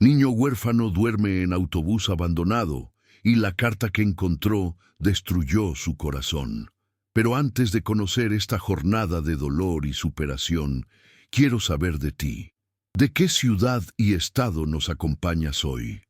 Niño huérfano duerme en autobús abandonado y la carta que encontró destruyó su corazón. Pero antes de conocer esta jornada de dolor y superación, quiero saber de ti. ¿De qué ciudad y estado nos acompañas hoy?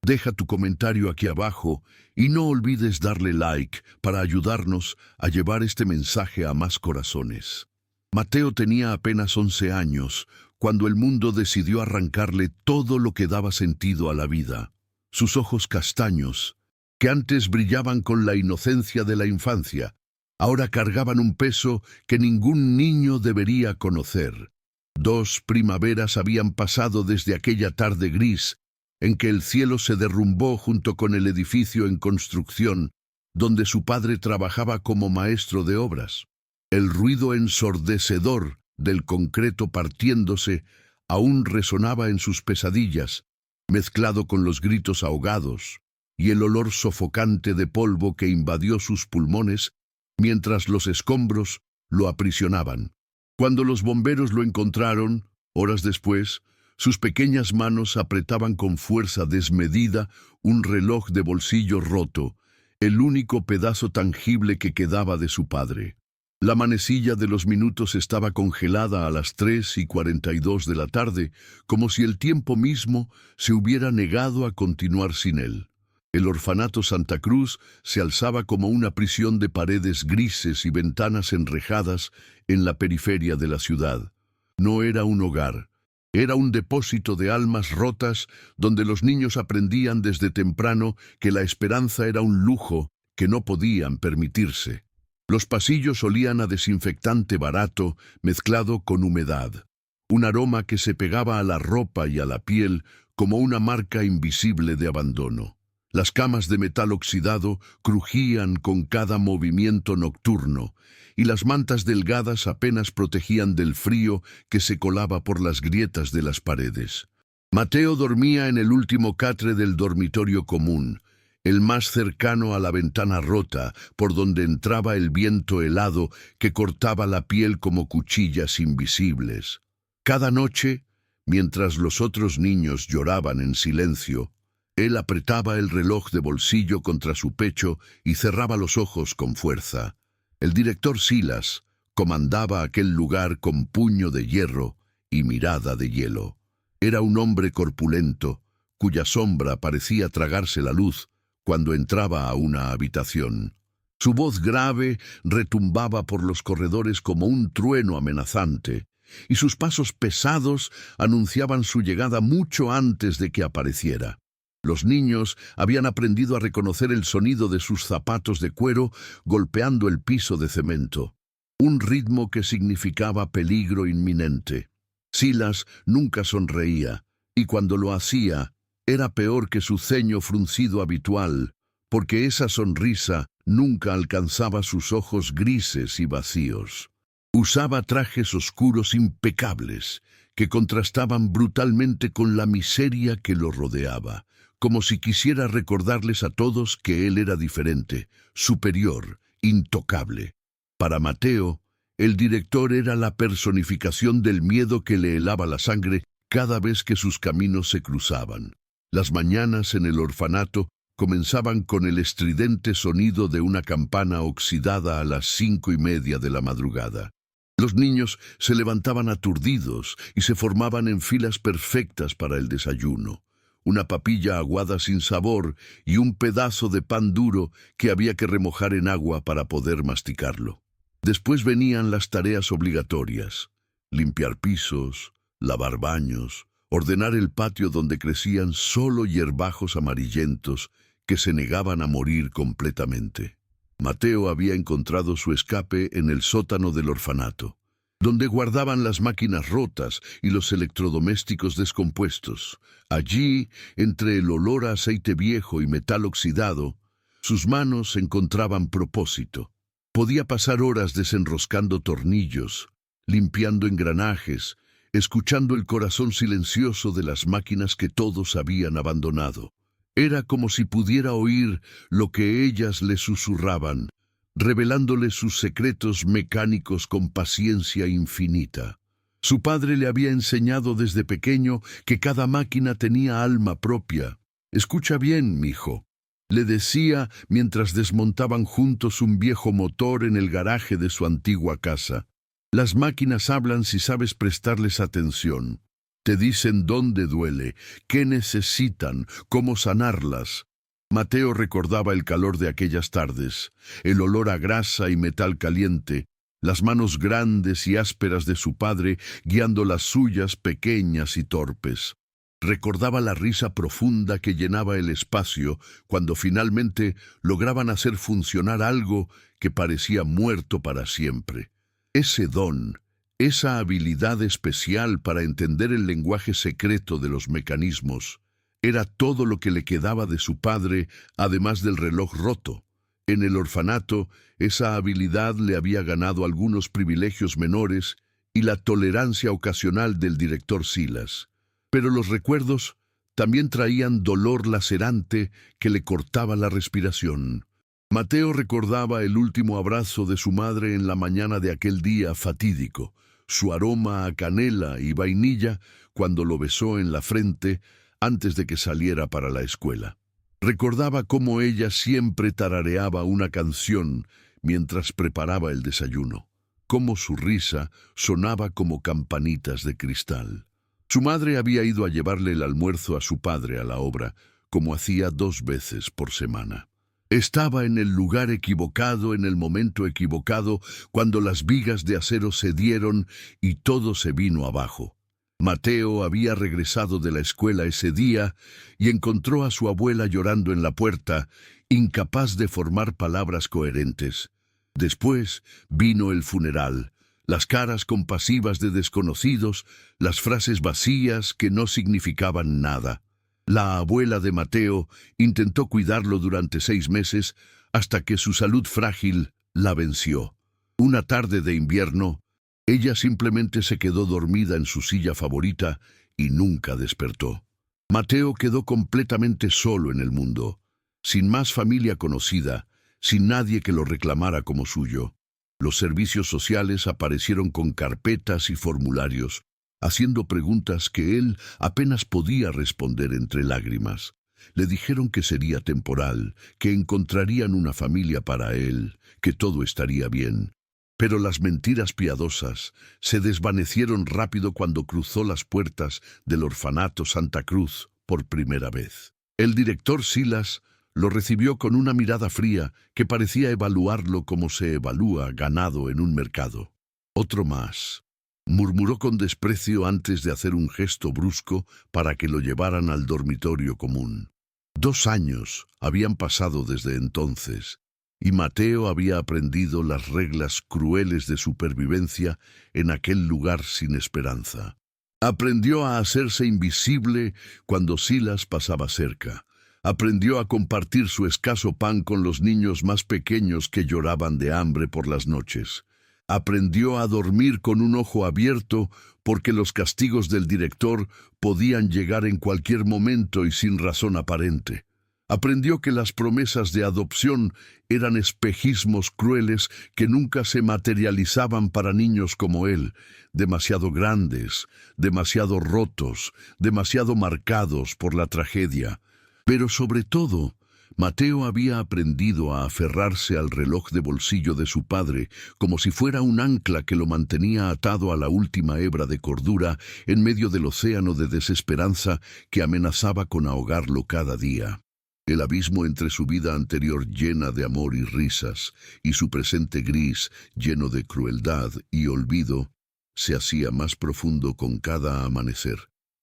Deja tu comentario aquí abajo y no olvides darle like para ayudarnos a llevar este mensaje a más corazones. Mateo tenía apenas 11 años cuando el mundo decidió arrancarle todo lo que daba sentido a la vida. Sus ojos castaños, que antes brillaban con la inocencia de la infancia, ahora cargaban un peso que ningún niño debería conocer. 2 primaveras habían pasado desde aquella tarde gris en que el cielo se derrumbó junto con el edificio en construcción, donde su padre trabajaba como maestro de obras. El ruido ensordecedor del concreto partiéndose aún resonaba en sus pesadillas, mezclado con los gritos ahogados y el olor sofocante de polvo que invadió sus pulmones mientras los escombros lo aprisionaban. Cuando los bomberos lo encontraron, horas después, sus pequeñas manos apretaban con fuerza desmedida un reloj de bolsillo roto, el único pedazo tangible que quedaba de su padre. La manecilla de los minutos estaba congelada a las 3:42 de la tarde, como si el tiempo mismo se hubiera negado a continuar sin él. El orfanato Santa Cruz se alzaba como una prisión de paredes grises y ventanas enrejadas en la periferia de la ciudad. No era un hogar. Era un depósito de almas rotas donde los niños aprendían desde temprano que la esperanza era un lujo que no podían permitirse. Los pasillos olían a desinfectante barato mezclado con humedad, un aroma que se pegaba a la ropa y a la piel como una marca invisible de abandono. Las camas de metal oxidado crujían con cada movimiento nocturno, y las mantas delgadas apenas protegían del frío que se colaba por las grietas de las paredes. Mateo dormía en el último catre del dormitorio común, el más cercano a la ventana rota, por donde entraba el viento helado que cortaba la piel como cuchillas invisibles. Cada noche, mientras los otros niños lloraban en silencio, él apretaba el reloj de bolsillo contra su pecho y cerraba los ojos con fuerza. El director Silas comandaba aquel lugar con puño de hierro y mirada de hielo. Era un hombre corpulento, cuya sombra parecía tragarse la luz cuando entraba a una habitación. Su voz grave retumbaba por los corredores como un trueno amenazante, y sus pasos pesados anunciaban su llegada mucho antes de que apareciera. Los niños habían aprendido a reconocer el sonido de sus zapatos de cuero golpeando el piso de cemento, un ritmo que significaba peligro inminente. Silas nunca sonreía, y cuando lo hacía, era peor que su ceño fruncido habitual, porque esa sonrisa nunca alcanzaba sus ojos grises y vacíos. Usaba trajes oscuros impecables, que contrastaban brutalmente con la miseria que lo rodeaba, como si quisiera recordarles a todos que él era diferente, superior, intocable. Para Mateo, el director era la personificación del miedo que le helaba la sangre cada vez que sus caminos se cruzaban. Las mañanas en el orfanato comenzaban con el estridente sonido de una campana oxidada a las 5:30 de la madrugada. Los niños se levantaban aturdidos y se formaban en filas perfectas para el desayuno. Una papilla aguada sin sabor y un pedazo de pan duro que había que remojar en agua para poder masticarlo. Después venían las tareas obligatorias: limpiar pisos, lavar baños, ordenar el patio donde crecían solo hierbajos amarillentos que se negaban a morir completamente. Mateo había encontrado su escape en el sótano del orfanato, donde guardaban las máquinas rotas y los electrodomésticos descompuestos. Allí, entre el olor a aceite viejo y metal oxidado, sus manos encontraban propósito. Podía pasar horas desenroscando tornillos, limpiando engranajes, escuchando el corazón silencioso de las máquinas que todos habían abandonado. Era como si pudiera oír lo que ellas le susurraban, revelándole sus secretos mecánicos con paciencia infinita. Su padre le había enseñado desde pequeño que cada máquina tenía alma propia. «Escucha bien, mijo», le decía mientras desmontaban juntos un viejo motor en el garaje de su antigua casa. «Las máquinas hablan si sabes prestarles atención. Te dicen dónde duele, qué necesitan, cómo sanarlas». Mateo recordaba el calor de aquellas tardes, el olor a grasa y metal caliente, las manos grandes y ásperas de su padre guiando las suyas pequeñas y torpes. Recordaba la risa profunda que llenaba el espacio cuando finalmente lograban hacer funcionar algo que parecía muerto para siempre. Ese don, esa habilidad especial para entender el lenguaje secreto de los mecanismos, era todo lo que le quedaba de su padre, además del reloj roto. En el orfanato, esa habilidad le había ganado algunos privilegios menores y la tolerancia ocasional del director Silas. Pero los recuerdos también traían dolor lacerante que le cortaba la respiración. Mateo recordaba el último abrazo de su madre en la mañana de aquel día fatídico, su aroma a canela y vainilla cuando lo besó en la frente antes de que saliera para la escuela. Recordaba cómo ella siempre tarareaba una canción mientras preparaba el desayuno, cómo su risa sonaba como campanitas de cristal. Su madre había ido a llevarle el almuerzo a su padre a la obra, como hacía 2 veces por semana. Estaba en el lugar equivocado en el momento equivocado cuando las vigas de acero cedieron y todo se vino abajo. Mateo había regresado de la escuela ese día y encontró a su abuela llorando en la puerta, incapaz de formar palabras coherentes. Después vino el funeral, las caras compasivas de desconocidos, las frases vacías que no significaban nada. La abuela de Mateo intentó cuidarlo durante 6 meses hasta que su salud frágil la venció. Una tarde de invierno, ella simplemente se quedó dormida en su silla favorita y nunca despertó. Mateo quedó completamente solo en el mundo, sin más familia conocida, sin nadie que lo reclamara como suyo. Los servicios sociales aparecieron con carpetas y formularios, haciendo preguntas que él apenas podía responder entre lágrimas. Le dijeron que sería temporal, que encontrarían una familia para él, que todo estaría bien. Pero las mentiras piadosas se desvanecieron rápido cuando cruzó las puertas del orfanato Santa Cruz por primera vez. El director Silas lo recibió con una mirada fría que parecía evaluarlo como se evalúa ganado en un mercado. «Otro más», murmuró con desprecio antes de hacer un gesto brusco para que lo llevaran al dormitorio común. 2 años habían pasado desde entonces, y Mateo había aprendido las reglas crueles de supervivencia en aquel lugar sin esperanza. Aprendió a hacerse invisible cuando Silas pasaba cerca. Aprendió a compartir su escaso pan con los niños más pequeños que lloraban de hambre por las noches. Aprendió a dormir con un ojo abierto porque los castigos del director podían llegar en cualquier momento y sin razón aparente. Aprendió que las promesas de adopción eran espejismos crueles que nunca se materializaban para niños como él, demasiado grandes, demasiado rotos, demasiado marcados por la tragedia. Pero sobre todo, Mateo había aprendido a aferrarse al reloj de bolsillo de su padre como si fuera un ancla que lo mantenía atado a la última hebra de cordura en medio del océano de desesperanza que amenazaba con ahogarlo cada día. El abismo entre su vida anterior llena de amor y risas y su presente gris lleno de crueldad y olvido se hacía más profundo con cada amanecer.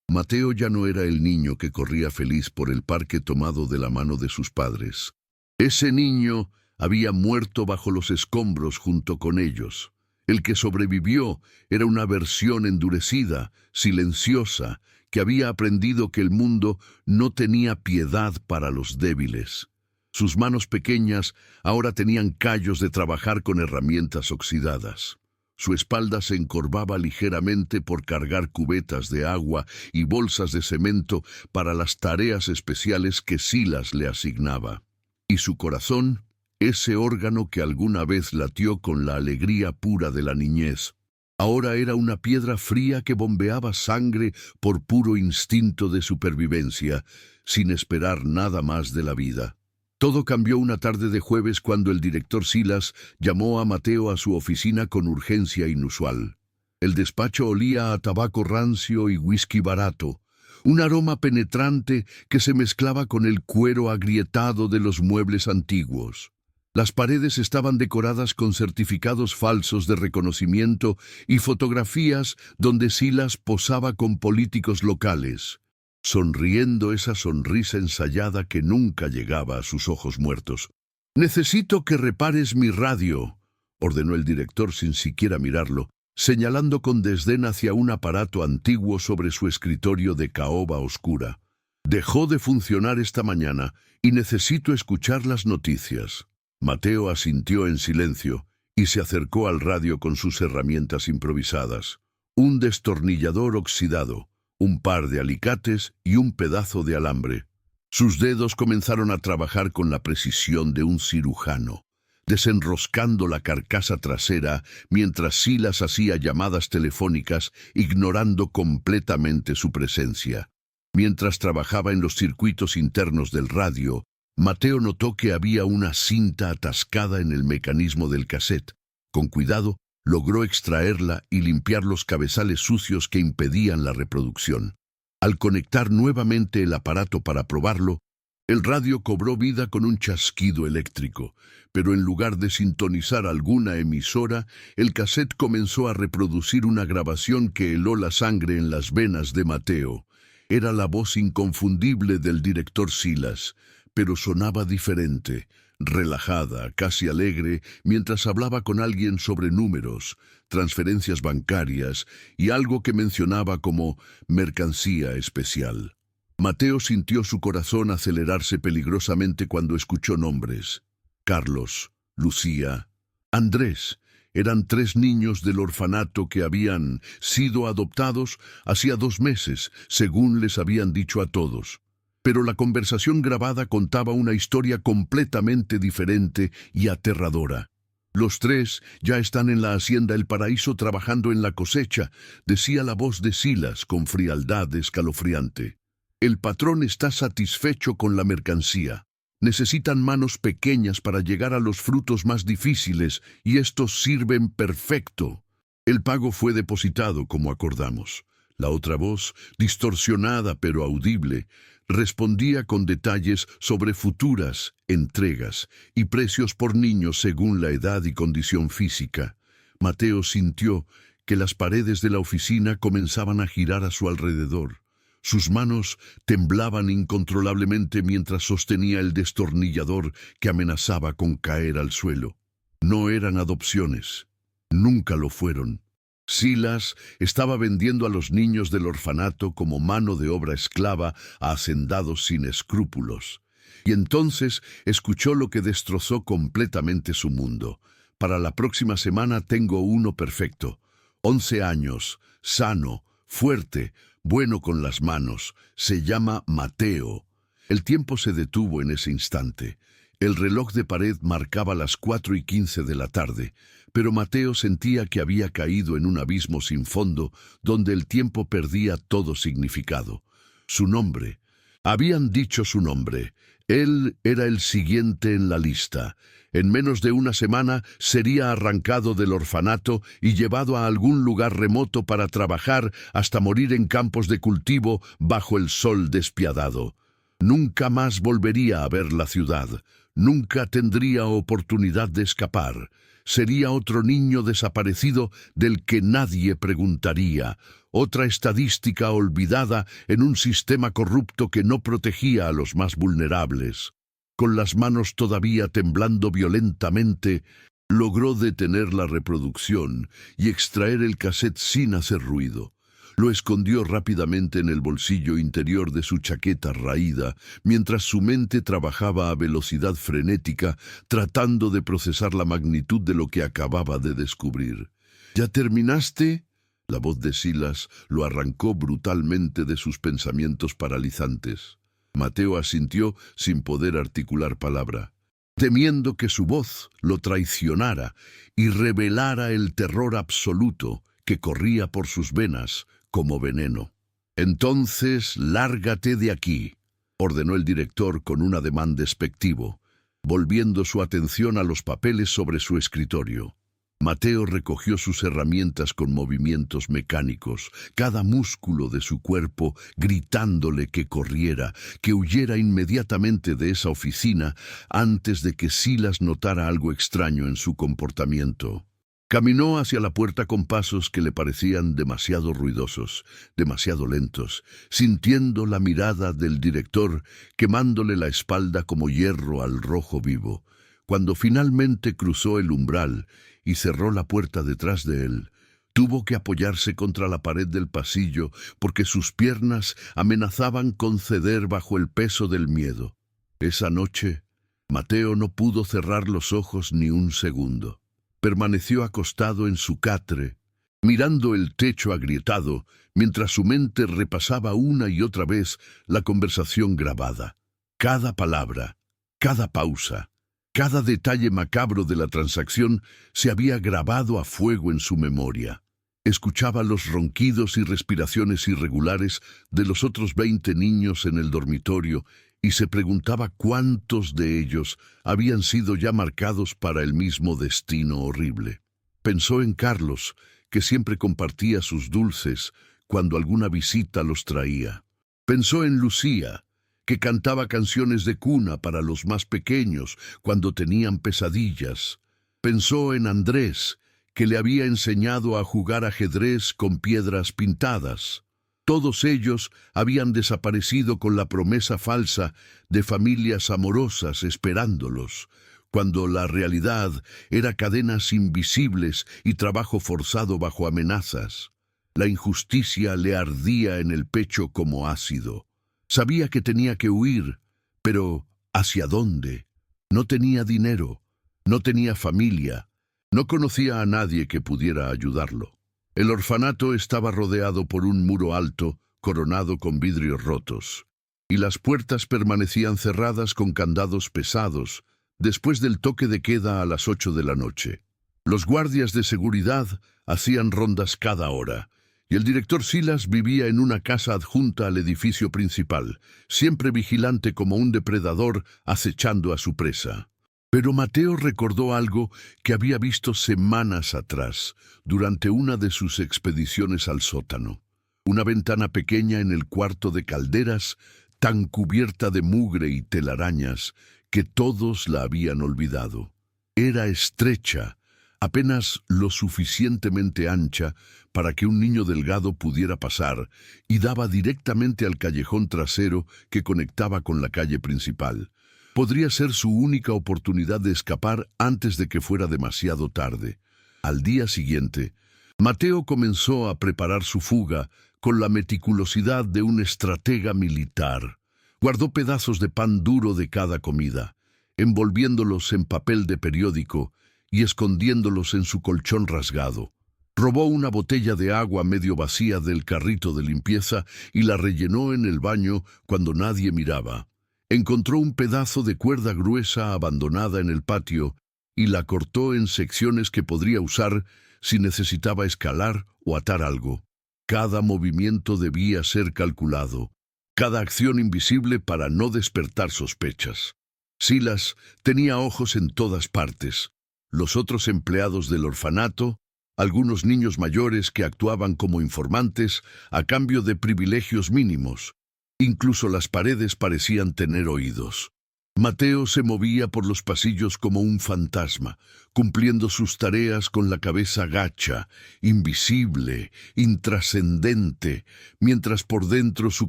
Mateo ya no era el niño que corría feliz por el parque tomado de la mano de sus padres. Ese niño había muerto bajo los escombros junto con ellos. El que sobrevivió era una versión endurecida, silenciosa, que había aprendido que el mundo no tenía piedad para los débiles. Sus manos pequeñas ahora tenían callos de trabajar con herramientas oxidadas. Su espalda se encorvaba ligeramente por cargar cubetas de agua y bolsas de cemento para las tareas especiales que Silas le asignaba. Y su corazón, ese órgano que alguna vez latió con la alegría pura de la niñez, Ahora era una piedra fría que bombeaba sangre por puro instinto de supervivencia, sin esperar nada más de la vida. Todo cambió una tarde de jueves cuando el director Silas llamó a Mateo a su oficina con urgencia inusual. El despacho olía a tabaco rancio y whisky barato, un aroma penetrante que se mezclaba con el cuero agrietado de los muebles antiguos. Las paredes estaban decoradas con certificados falsos de reconocimiento y fotografías donde Silas posaba con políticos locales, sonriendo esa sonrisa ensayada que nunca llegaba a sus ojos muertos. «Necesito que repares mi radio», ordenó el director sin siquiera mirarlo, señalando con desdén hacia un aparato antiguo sobre su escritorio de caoba oscura. «Dejó de funcionar esta mañana y necesito escuchar las noticias». Mateo asintió en silencio y se acercó al radio con sus herramientas improvisadas. Un destornillador oxidado, un par de alicates y un pedazo de alambre. Sus dedos comenzaron a trabajar con la precisión de un cirujano, desenroscando la carcasa trasera mientras Silas hacía llamadas telefónicas, ignorando completamente su presencia. Mientras trabajaba en los circuitos internos del radio, Mateo notó que había una cinta atascada en el mecanismo del cassette. Con cuidado, logró extraerla y limpiar los cabezales sucios que impedían la reproducción. Al conectar nuevamente el aparato para probarlo, el radio cobró vida con un chasquido eléctrico, pero en lugar de sintonizar alguna emisora, el cassette comenzó a reproducir una grabación que heló la sangre en las venas de Mateo. Era la voz inconfundible del director Silas, pero sonaba diferente, relajada, casi alegre, mientras hablaba con alguien sobre números, transferencias bancarias y algo que mencionaba como mercancía especial. Mateo sintió su corazón acelerarse peligrosamente cuando escuchó nombres. Carlos, Lucía, Andrés. Eran 3 niños del orfanato que habían sido adoptados hacía 2 meses, según les habían dicho a todos. Pero la conversación grabada contaba una historia completamente diferente y aterradora. «Los 3 ya están en la hacienda El Paraíso trabajando en la cosecha», decía la voz de Silas con frialdad escalofriante. «El patrón está satisfecho con la mercancía. Necesitan manos pequeñas para llegar a los frutos más difíciles y estos sirven perfecto. El pago fue depositado como acordamos». La otra voz, distorsionada pero audible, respondía con detalles sobre futuras entregas y precios por niños según la edad y condición física. Mateo sintió que las paredes de la oficina comenzaban a girar a su alrededor. Sus manos temblaban incontrolablemente mientras sostenía el destornillador que amenazaba con caer al suelo. No eran adopciones. Nunca lo fueron. Silas estaba vendiendo a los niños del orfanato como mano de obra esclava a hacendados sin escrúpulos. Y entonces escuchó lo que destrozó completamente su mundo. «Para la próxima semana tengo uno perfecto. 11 años, sano, fuerte, bueno con las manos. Se llama Mateo». El tiempo se detuvo en ese instante. El reloj de pared marcaba las 4:15 de la tarde, pero Mateo sentía que había caído en un abismo sin fondo donde el tiempo perdía todo significado. Su nombre. Habían dicho su nombre. Él era el siguiente en la lista. En menos de una semana sería arrancado del orfanato y llevado a algún lugar remoto para trabajar hasta morir en campos de cultivo bajo el sol despiadado. Nunca más volvería a ver la ciudad. Nunca tendría oportunidad de escapar. Sería otro niño desaparecido del que nadie preguntaría, otra estadística olvidada en un sistema corrupto que no protegía a los más vulnerables. Con las manos todavía temblando violentamente, logró detener la reproducción y extraer el cassette sin hacer ruido. Lo escondió rápidamente en el bolsillo interior de su chaqueta raída, mientras su mente trabajaba a velocidad frenética, tratando de procesar la magnitud de lo que acababa de descubrir. «¿Ya terminaste?». La voz de Silas lo arrancó brutalmente de sus pensamientos paralizantes. Mateo asintió sin poder articular palabra, temiendo que su voz lo traicionara y revelara el terror absoluto que corría por sus venas como veneno. «Entonces, lárgate de aquí», ordenó el director con un ademán despectivo, volviendo su atención a los papeles sobre su escritorio. Mateo recogió sus herramientas con movimientos mecánicos, cada músculo de su cuerpo gritándole que corriera, que huyera inmediatamente de esa oficina antes de que Silas notara algo extraño en su comportamiento. Caminó hacia la puerta con pasos que le parecían demasiado ruidosos, demasiado lentos, sintiendo la mirada del director quemándole la espalda como hierro al rojo vivo. Cuando finalmente cruzó el umbral y cerró la puerta detrás de él, tuvo que apoyarse contra la pared del pasillo porque sus piernas amenazaban con ceder bajo el peso del miedo. Esa noche, Mateo no pudo cerrar los ojos ni un segundo. Permaneció acostado en su catre, mirando el techo agrietado, mientras su mente repasaba una y otra vez la conversación grabada. Cada palabra, cada pausa, cada detalle macabro de la transacción se había grabado a fuego en su memoria. Escuchaba los ronquidos y respiraciones irregulares de los otros 20 niños en el dormitorio y se preguntaba cuántos de ellos habían sido ya marcados para el mismo destino horrible. Pensó en Carlos, que siempre compartía sus dulces cuando alguna visita los traía. Pensó en Lucía, que cantaba canciones de cuna para los más pequeños cuando tenían pesadillas. Pensó en Andrés, que le había enseñado a jugar ajedrez con piedras pintadas. Todos ellos habían desaparecido con la promesa falsa de familias amorosas esperándolos, cuando la realidad era cadenas invisibles y trabajo forzado bajo amenazas. La injusticia le ardía en el pecho como ácido. Sabía que tenía que huir, pero ¿hacia dónde? No tenía dinero, no tenía familia, no conocía a nadie que pudiera ayudarlo. El orfanato estaba rodeado por un muro alto, coronado con vidrios rotos, y las puertas permanecían cerradas con candados pesados, después del toque de queda a las 8 de la noche. Los guardias de seguridad hacían rondas cada hora, y el director Silas vivía en una casa adjunta al edificio principal, siempre vigilante como un depredador acechando a su presa. Pero Mateo recordó algo que había visto semanas atrás, durante una de sus expediciones al sótano. Una ventana pequeña en el cuarto de calderas, tan cubierta de mugre y telarañas, que todos la habían olvidado. Era estrecha, apenas lo suficientemente ancha para que un niño delgado pudiera pasar, y daba directamente al callejón trasero que conectaba con la calle principal. Podría ser su única oportunidad de escapar antes de que fuera demasiado tarde. Al día siguiente, Mateo comenzó a preparar su fuga con la meticulosidad de un estratega militar. Guardó pedazos de pan duro de cada comida, envolviéndolos en papel de periódico y escondiéndolos en su colchón rasgado. Robó una botella de agua medio vacía del carrito de limpieza y la rellenó en el baño cuando nadie miraba. Encontró un pedazo de cuerda gruesa abandonada en el patio y la cortó en secciones que podría usar si necesitaba escalar o atar algo. Cada movimiento debía ser calculado, cada acción invisible para no despertar sospechas. Silas tenía ojos en todas partes. Los otros empleados del orfanato, algunos niños mayores que actuaban como informantes a cambio de privilegios mínimos. Incluso las paredes parecían tener oídos. Mateo se movía por los pasillos como un fantasma, cumpliendo sus tareas con la cabeza gacha, invisible, intrascendente, mientras por dentro su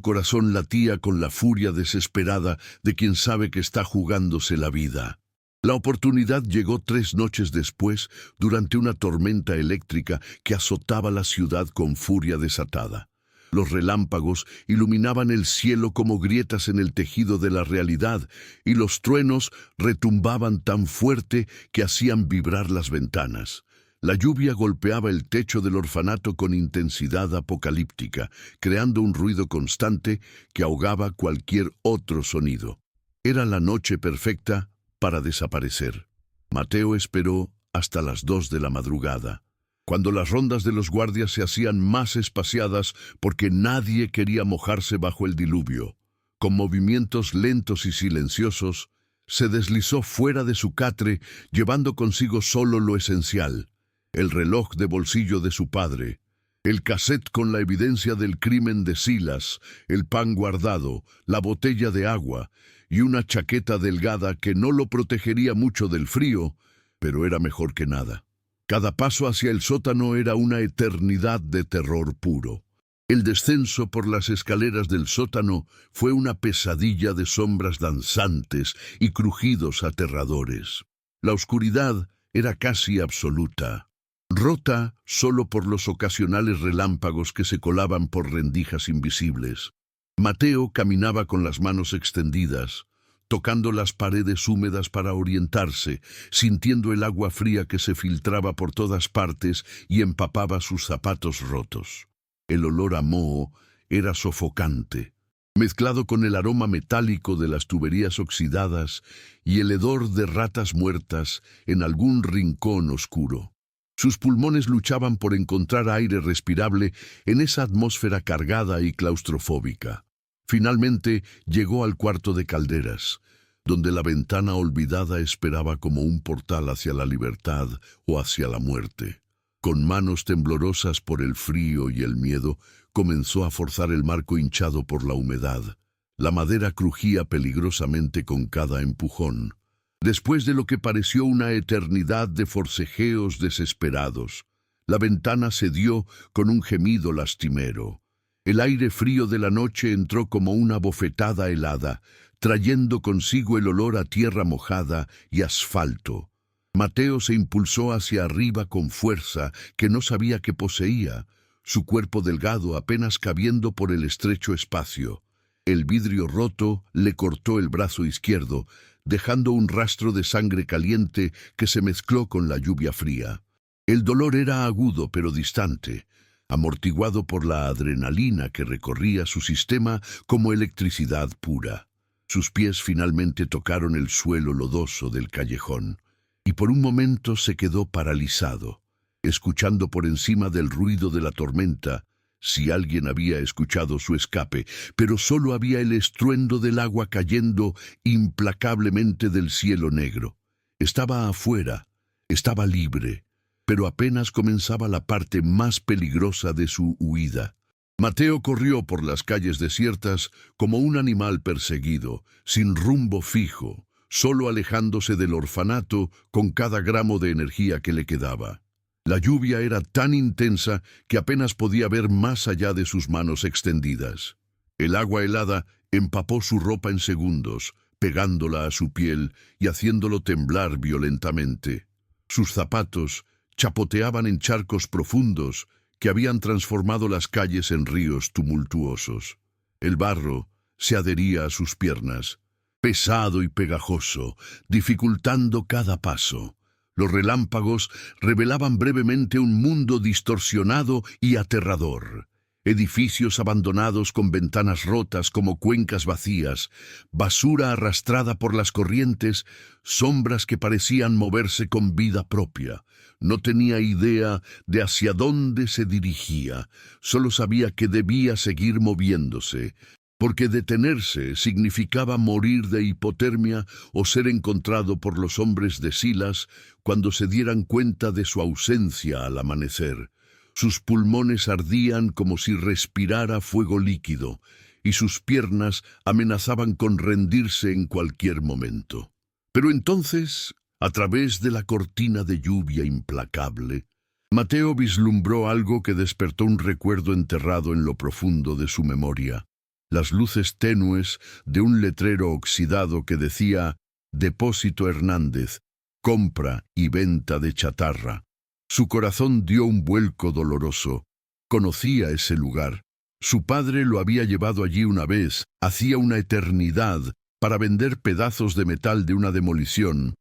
corazón latía con la furia desesperada de quien sabe que está jugándose la vida. La oportunidad llegó 3 noches después, durante una tormenta eléctrica que azotaba la ciudad con furia desatada. Los relámpagos iluminaban el cielo como grietas en el tejido de la realidad, y los truenos retumbaban tan fuerte que hacían vibrar las ventanas. La lluvia golpeaba el techo del orfanato con intensidad apocalíptica, creando un ruido constante que ahogaba cualquier otro sonido. Era la noche perfecta para desaparecer. Mateo esperó hasta las 2 de la madrugada. cuando las rondas de los guardias se hacían más espaciadas porque nadie quería mojarse bajo el diluvio. Con movimientos lentos y silenciosos, se deslizó fuera de su catre, llevando consigo solo lo esencial: el reloj de bolsillo de su padre, el cassette con la evidencia del crimen de Silas, el pan guardado, la botella de agua y una chaqueta delgada que no lo protegería mucho del frío, pero era mejor que nada. Cada paso hacia el sótano era una eternidad de terror puro. El descenso por las escaleras del sótano fue una pesadilla de sombras danzantes y crujidos aterradores. La oscuridad era casi absoluta, rota solo por los ocasionales relámpagos que se colaban por rendijas invisibles. Mateo caminaba con las manos extendidas, tocando las paredes húmedas para orientarse, sintiendo el agua fría que se filtraba por todas partes y empapaba sus zapatos rotos. El olor a moho era sofocante, mezclado con el aroma metálico de las tuberías oxidadas y el hedor de ratas muertas en algún rincón oscuro. Sus pulmones luchaban por encontrar aire respirable en esa atmósfera cargada y claustrofóbica. Finalmente llegó al cuarto de calderas, donde la ventana olvidada esperaba como un portal hacia la libertad o hacia la muerte. Con manos temblorosas por el frío y el miedo, comenzó a forzar el marco hinchado por la humedad. La madera crujía peligrosamente con cada empujón. Después de lo que pareció una eternidad de forcejeos desesperados, la ventana cedió con un gemido lastimero. El aire frío de la noche entró como una bofetada helada, trayendo consigo el olor a tierra mojada y asfalto. Mateo se impulsó hacia arriba con fuerza que no sabía que poseía, su cuerpo delgado apenas cabiendo por el estrecho espacio. El vidrio roto le cortó el brazo izquierdo, dejando un rastro de sangre caliente que se mezcló con la lluvia fría. El dolor era agudo pero distante, amortiguado por la adrenalina que recorría su sistema como electricidad pura. Sus pies finalmente tocaron el suelo lodoso del callejón, y por un momento se quedó paralizado, escuchando por encima del ruido de la tormenta, si alguien había escuchado su escape, pero solo había el estruendo del agua cayendo implacablemente del cielo negro. Estaba afuera, estaba libre, pero apenas comenzaba la parte más peligrosa de su huida. Mateo corrió por las calles desiertas como un animal perseguido, sin rumbo fijo, solo alejándose del orfanato con cada gramo de energía que le quedaba. La lluvia era tan intensa que apenas podía ver más allá de sus manos extendidas. El agua helada empapó su ropa en segundos, pegándola a su piel y haciéndolo temblar violentamente. Sus zapatos chapoteaban en charcos profundos que habían transformado las calles en ríos tumultuosos. El barro se adhería a sus piernas, pesado y pegajoso, dificultando cada paso. Los relámpagos revelaban brevemente un mundo distorsionado y aterrador. Edificios abandonados con ventanas rotas como cuencas vacías, basura arrastrada por las corrientes, sombras que parecían moverse con vida propia. No tenía idea de hacia dónde se dirigía, solo sabía que debía seguir moviéndose, porque detenerse significaba morir de hipotermia o ser encontrado por los hombres de Silas cuando se dieran cuenta de su ausencia al amanecer. Sus pulmones ardían como si respirara fuego líquido, y sus piernas amenazaban con rendirse en cualquier momento. Pero entonces, a través de la cortina de lluvia implacable, Mateo vislumbró algo que despertó un recuerdo enterrado en lo profundo de su memoria. Las luces tenues de un letrero oxidado que decía «Depósito Hernández, compra y venta de chatarra». Su corazón dio un vuelco doloroso. Conocía ese lugar. Su padre lo había llevado allí una vez, hacía una eternidad, para vender pedazos de metal de una demolición.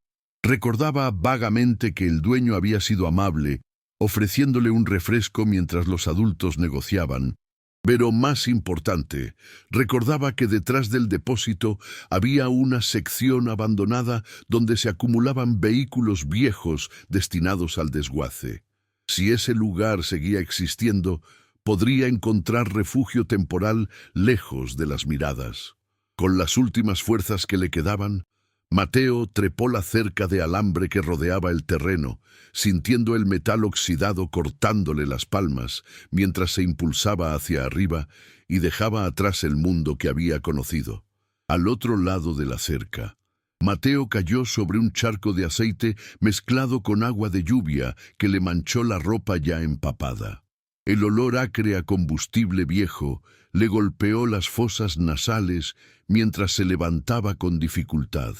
Recordaba vagamente que el dueño había sido amable, ofreciéndole un refresco mientras los adultos negociaban. Pero más importante, recordaba que detrás del depósito había una sección abandonada donde se acumulaban vehículos viejos destinados al desguace. Si ese lugar seguía existiendo, podría encontrar refugio temporal lejos de las miradas. Con las últimas fuerzas que le quedaban, Mateo trepó la cerca de alambre que rodeaba el terreno, sintiendo el metal oxidado cortándole las palmas, mientras se impulsaba hacia arriba y dejaba atrás el mundo que había conocido. Al otro lado de la cerca, Mateo cayó sobre un charco de aceite mezclado con agua de lluvia que le manchó la ropa ya empapada. El olor acre a combustible viejo le golpeó las fosas nasales mientras se levantaba con dificultad,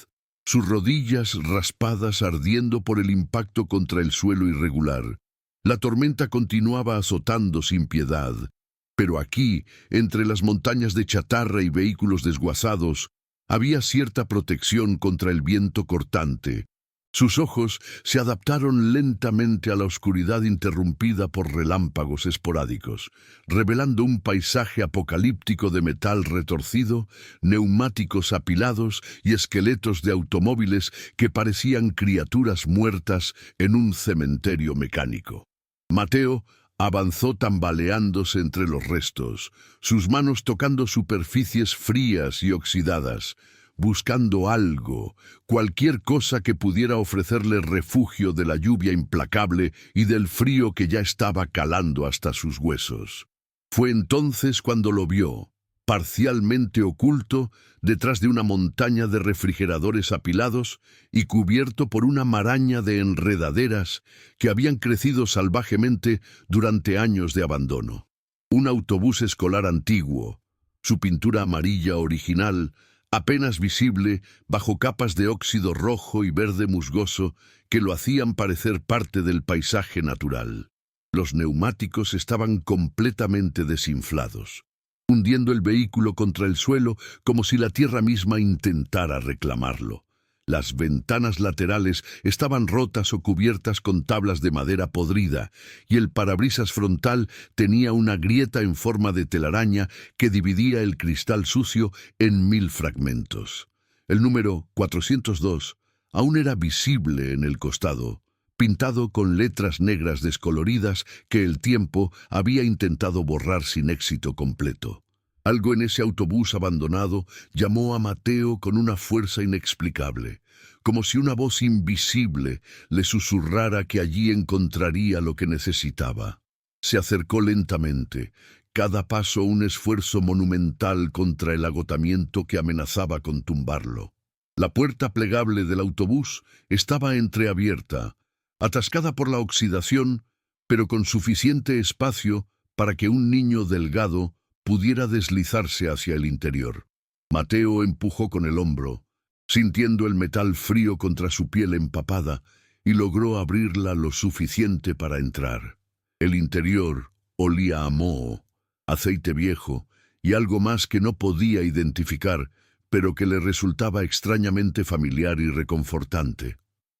sus rodillas raspadas ardiendo por el impacto contra el suelo irregular. La tormenta continuaba azotando sin piedad, pero aquí, entre las montañas de chatarra y vehículos desguazados, había cierta protección contra el viento cortante. Sus ojos se adaptaron lentamente a la oscuridad interrumpida por relámpagos esporádicos, revelando un paisaje apocalíptico de metal retorcido, neumáticos apilados y esqueletos de automóviles que parecían criaturas muertas en un cementerio mecánico. Mateo avanzó tambaleándose entre los restos, sus manos tocando superficies frías y oxidadas, buscando algo, cualquier cosa que pudiera ofrecerle refugio de la lluvia implacable y del frío que ya estaba calando hasta sus huesos. Fue entonces cuando lo vio, parcialmente oculto detrás de una montaña de refrigeradores apilados y cubierto por una maraña de enredaderas que habían crecido salvajemente durante años de abandono. Un autobús escolar antiguo, su pintura amarilla original, apenas visible bajo capas de óxido rojo y verde musgoso que lo hacían parecer parte del paisaje natural. Los neumáticos estaban completamente desinflados, hundiendo el vehículo contra el suelo como si la tierra misma intentara reclamarlo. Las ventanas laterales estaban rotas o cubiertas con tablas de madera podrida, y el parabrisas frontal tenía una grieta en forma de telaraña que dividía el cristal sucio en 1000 fragmentos. El número 402 aún era visible en el costado, pintado con letras negras descoloridas que el tiempo había intentado borrar sin éxito completo. Algo en ese autobús abandonado llamó a Mateo con una fuerza inexplicable, como si una voz invisible le susurrara que allí encontraría lo que necesitaba. Se acercó lentamente, cada paso un esfuerzo monumental contra el agotamiento que amenazaba con tumbarlo. La puerta plegable del autobús estaba entreabierta, atascada por la oxidación, pero con suficiente espacio para que un niño delgado pudiera deslizarse hacia el interior. Mateo empujó con el hombro, sintiendo el metal frío contra su piel empapada, y logró abrirla lo suficiente para entrar. El interior olía a moho, aceite viejo y algo más que no podía identificar, pero que le resultaba extrañamente familiar y reconfortante.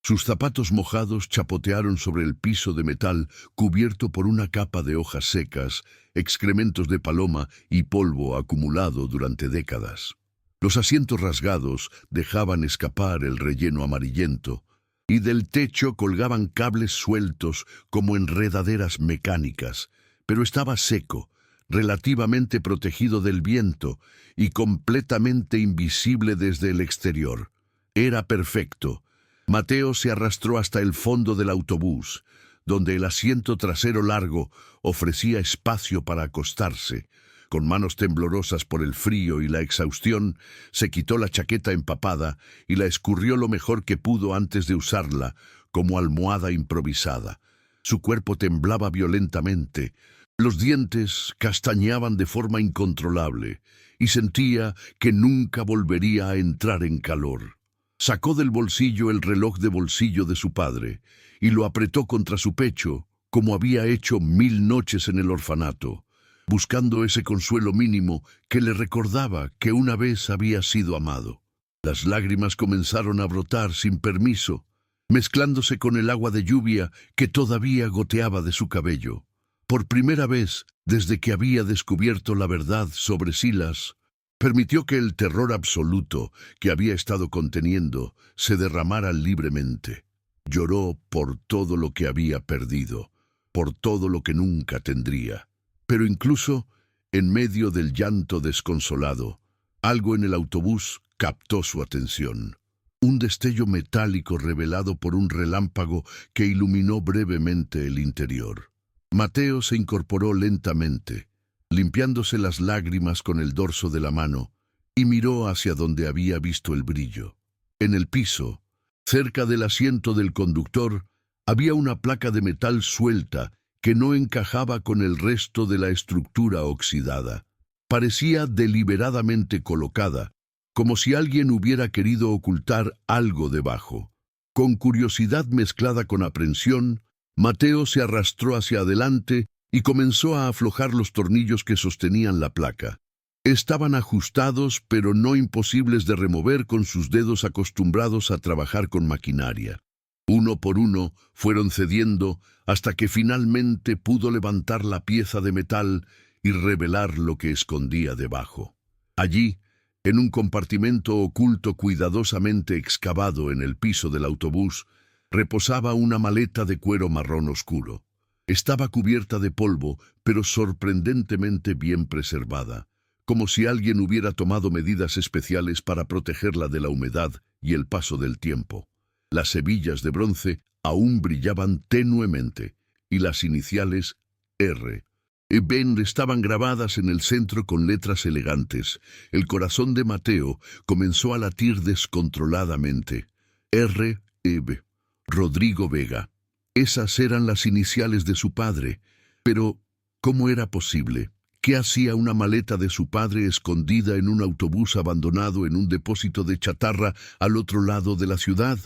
Sus zapatos mojados chapotearon sobre el piso de metal cubierto por una capa de hojas secas, excrementos de paloma y polvo acumulado durante décadas. Los asientos rasgados dejaban escapar el relleno amarillento, y del techo colgaban cables sueltos como enredaderas mecánicas, pero estaba seco, relativamente protegido del viento y completamente invisible desde el exterior. Era perfecto. Mateo se arrastró hasta el fondo del autobús, donde el asiento trasero largo ofrecía espacio para acostarse. Con manos temblorosas por el frío y la exhaustión, se quitó la chaqueta empapada y la escurrió lo mejor que pudo antes de usarla, como almohada improvisada. Su cuerpo temblaba violentamente, los dientes castañeaban de forma incontrolable, y sentía que nunca volvería a entrar en calor. Sacó del bolsillo el reloj de bolsillo de su padre y lo apretó contra su pecho, como había hecho 1000 noches en el orfanato, buscando ese consuelo mínimo que le recordaba que una vez había sido amado. Las lágrimas comenzaron a brotar sin permiso, mezclándose con el agua de lluvia que todavía goteaba de su cabello. Por primera vez, desde que había descubierto la verdad sobre Silas, permitió que el terror absoluto que había estado conteniendo se derramara libremente. Lloró por todo lo que había perdido, por todo lo que nunca tendría. Pero incluso, en medio del llanto desconsolado, algo en el autobús captó su atención. Un destello metálico revelado por un relámpago que iluminó brevemente el interior. Mateo se incorporó lentamente, limpiándose las lágrimas con el dorso de la mano, y miró hacia donde había visto el brillo. En el piso, cerca del asiento del conductor, había una placa de metal suelta que no encajaba con el resto de la estructura oxidada. Parecía deliberadamente colocada, como si alguien hubiera querido ocultar algo debajo. Con curiosidad mezclada con aprensión, Mateo se arrastró hacia adelante y comenzó a aflojar los tornillos que sostenían la placa. Estaban ajustados, pero no imposibles de remover con sus dedos acostumbrados a trabajar con maquinaria. Uno por uno fueron cediendo hasta que finalmente pudo levantar la pieza de metal y revelar lo que escondía debajo. Allí, en un compartimento oculto cuidadosamente excavado en el piso del autobús, reposaba una maleta de cuero marrón oscuro. Estaba cubierta de polvo, pero sorprendentemente bien preservada, como si alguien hubiera tomado medidas especiales para protegerla de la humedad y el paso del tiempo. Las hebillas de bronce aún brillaban tenuemente, y las iniciales R y Ben estaban grabadas en el centro con letras elegantes. El corazón de Mateo comenzó a latir descontroladamente. R. B. Rodrigo Vega. Esas eran las iniciales de su padre. Pero, ¿cómo era posible? ¿Qué hacía una maleta de su padre escondida en un autobús abandonado en un depósito de chatarra al otro lado de la ciudad?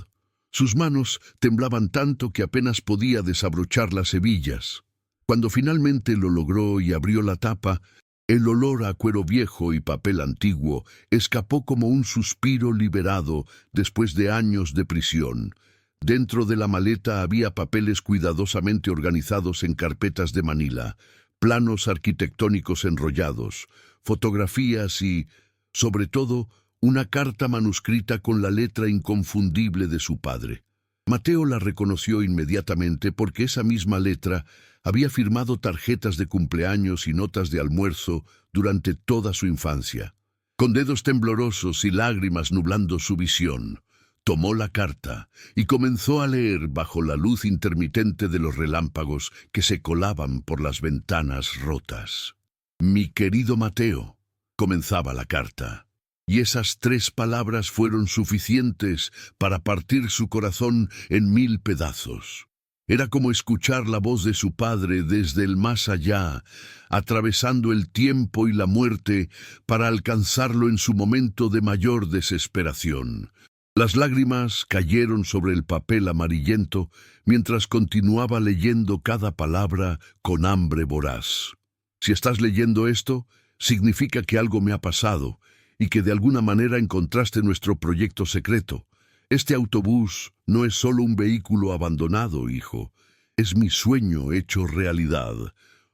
Sus manos temblaban tanto que apenas podía desabrochar las hebillas. Cuando finalmente lo logró y abrió la tapa, el olor a cuero viejo y papel antiguo escapó como un suspiro liberado después de años de prisión. Dentro de la maleta había papeles cuidadosamente organizados en carpetas de manila, planos arquitectónicos enrollados, fotografías y, sobre todo, una carta manuscrita con la letra inconfundible de su padre. Mateo la reconoció inmediatamente porque esa misma letra había firmado tarjetas de cumpleaños y notas de almuerzo durante toda su infancia. Con dedos temblorosos y lágrimas nublando su visión, tomó la carta y comenzó a leer bajo la luz intermitente de los relámpagos que se colaban por las ventanas rotas. «Mi querido Mateo», comenzaba la carta. Y esas 3 palabras fueron suficientes para partir su corazón en 1000 pedazos. Era como escuchar la voz de su padre desde el más allá, atravesando el tiempo y la muerte para alcanzarlo en su momento de mayor desesperación. Las lágrimas cayeron sobre el papel amarillento mientras continuaba leyendo cada palabra con hambre voraz. Si estás leyendo esto, significa que algo me ha pasado y que de alguna manera encontraste nuestro proyecto secreto. Este autobús no es solo un vehículo abandonado, hijo. Es mi sueño hecho realidad,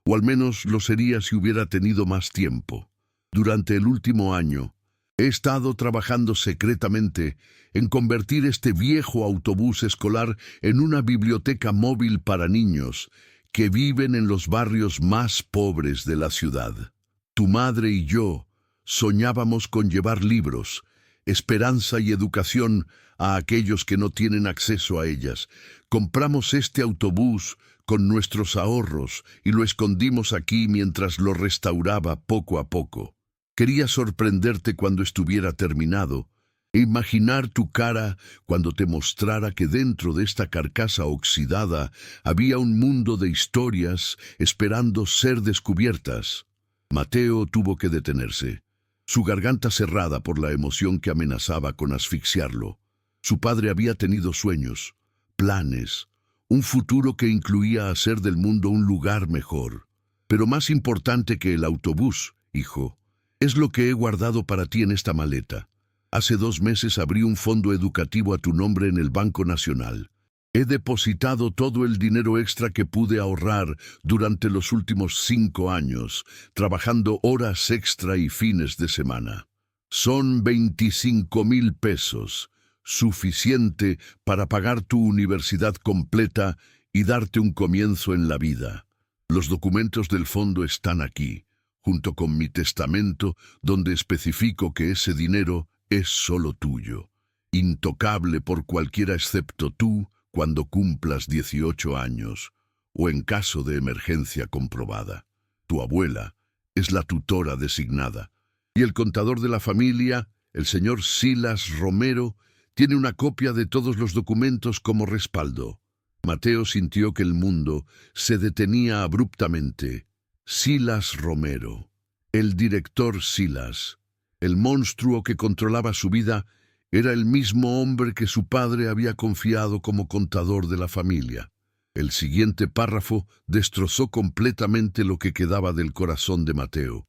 o al menos lo sería si hubiera tenido más tiempo. Durante el último año, he estado trabajando secretamente en convertir este viejo autobús escolar en una biblioteca móvil para niños que viven en los barrios más pobres de la ciudad. Tu madre y yo soñábamos con llevar libros, esperanza y educación a aquellos que no tienen acceso a ellas. Compramos este autobús con nuestros ahorros y lo escondimos aquí mientras lo restauraba poco a poco. Quería sorprenderte cuando estuviera terminado, e imaginar tu cara cuando te mostrara que dentro de esta carcasa oxidada había un mundo de historias esperando ser descubiertas. Mateo tuvo que detenerse, su garganta cerrada por la emoción que amenazaba con asfixiarlo. Su padre había tenido sueños, planes, un futuro que incluía hacer del mundo un lugar mejor. Pero más importante que el autobús, hijo, es lo que he guardado para ti en esta maleta. Hace 2 meses abrí un fondo educativo a tu nombre en el Banco Nacional. He depositado todo el dinero extra que pude ahorrar durante los últimos 5 años, trabajando horas extra y fines de semana. Son 25,000 pesos, suficiente para pagar tu universidad completa y darte un comienzo en la vida. Los documentos del fondo están aquí, junto con mi testamento, donde especifico que ese dinero es solo tuyo, intocable por cualquiera excepto tú cuando cumplas 18 años, o en caso de emergencia comprobada. Tu abuela es la tutora designada, y el contador de la familia, el señor Silas Romero, tiene una copia de todos los documentos como respaldo. Mateo sintió que el mundo se detenía abruptamente. Silas Romero, el director Silas, el monstruo que controlaba su vida, era el mismo hombre que su padre había confiado como contador de la familia. El siguiente párrafo destrozó completamente lo que quedaba del corazón de Mateo.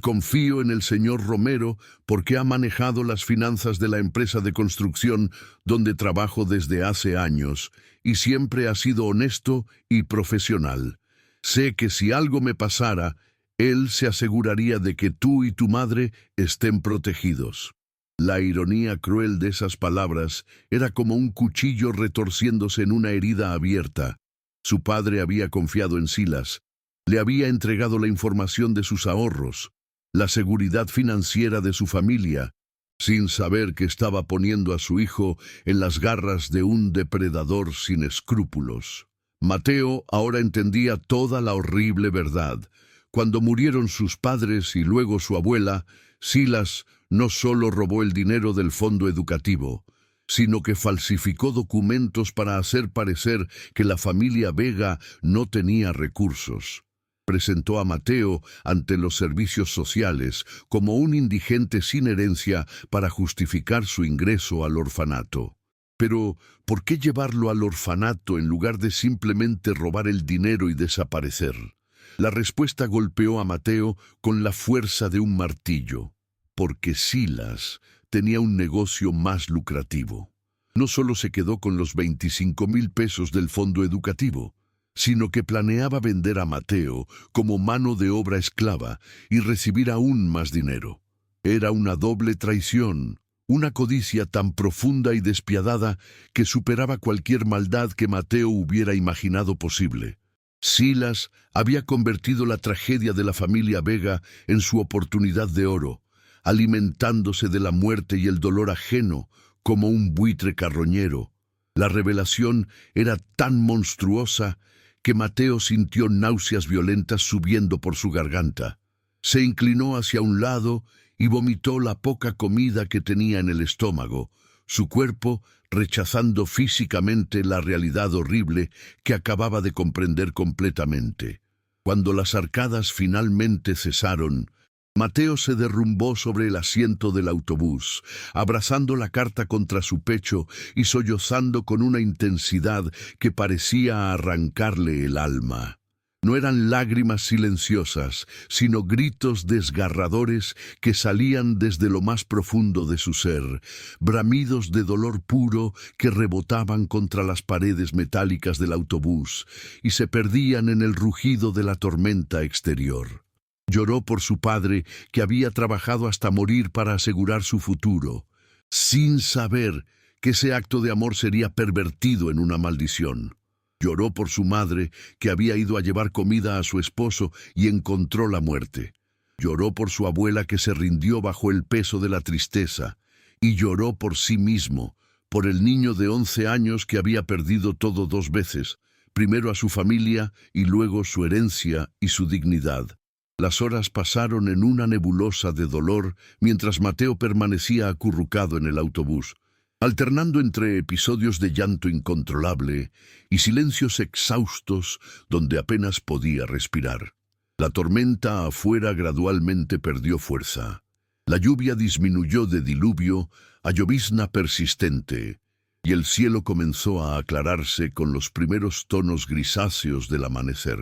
Confío en el señor Romero porque ha manejado las finanzas de la empresa de construcción donde trabajo desde hace años y siempre ha sido honesto y profesional. Sé que si algo me pasara, él se aseguraría de que tú y tu madre estén protegidos. La ironía cruel de esas palabras era como un cuchillo retorciéndose en una herida abierta. Su padre había confiado en Silas. Le había entregado la información de sus ahorros, la seguridad financiera de su familia, sin saber que estaba poniendo a su hijo en las garras de un depredador sin escrúpulos. Mateo ahora entendía toda la horrible verdad. Cuando murieron sus padres y luego su abuela, Silas no solo robó el dinero del fondo educativo, sino que falsificó documentos para hacer parecer que la familia Vega no tenía recursos. Presentó a Mateo ante los servicios sociales como un indigente sin herencia para justificar su ingreso al orfanato. Pero, ¿por qué llevarlo al orfanato en lugar de simplemente robar el dinero y desaparecer? La respuesta golpeó a Mateo con la fuerza de un martillo. Porque Silas tenía un negocio más lucrativo. No solo se quedó con los 25,000 pesos del fondo educativo, sino que planeaba vender a Mateo como mano de obra esclava y recibir aún más dinero. Era una doble traición, una codicia tan profunda y despiadada que superaba cualquier maldad que Mateo hubiera imaginado posible. Silas había convertido la tragedia de la familia Vega en su oportunidad de oro, alimentándose de la muerte y el dolor ajeno como un buitre carroñero. La revelación era tan monstruosa que Mateo sintió náuseas violentas subiendo por su garganta. Se inclinó hacia un lado y vomitó la poca comida que tenía en el estómago, su cuerpo rechazando físicamente la realidad horrible que acababa de comprender completamente. Cuando las arcadas finalmente cesaron, Mateo se derrumbó sobre el asiento del autobús, abrazando la carta contra su pecho y sollozando con una intensidad que parecía arrancarle el alma. No eran lágrimas silenciosas, sino gritos desgarradores que salían desde lo más profundo de su ser, bramidos de dolor puro que rebotaban contra las paredes metálicas del autobús y se perdían en el rugido de la tormenta exterior. Lloró por su padre, que había trabajado hasta morir para asegurar su futuro, sin saber que ese acto de amor sería pervertido en una maldición. Lloró por su madre, que había ido a llevar comida a su esposo y encontró la muerte. Lloró por su abuela, que se rindió bajo el peso de la tristeza. Y lloró por sí mismo, por el niño de 11 años que había perdido todo 2 veces, primero a su familia y luego su herencia y su dignidad. Las horas pasaron en una nebulosa de dolor mientras Mateo permanecía acurrucado en el autobús, alternando entre episodios de llanto incontrolable y silencios exhaustos donde apenas podía respirar. La tormenta afuera gradualmente perdió fuerza. La lluvia disminuyó de diluvio a llovizna persistente, y el cielo comenzó a aclararse con los primeros tonos grisáceos del amanecer.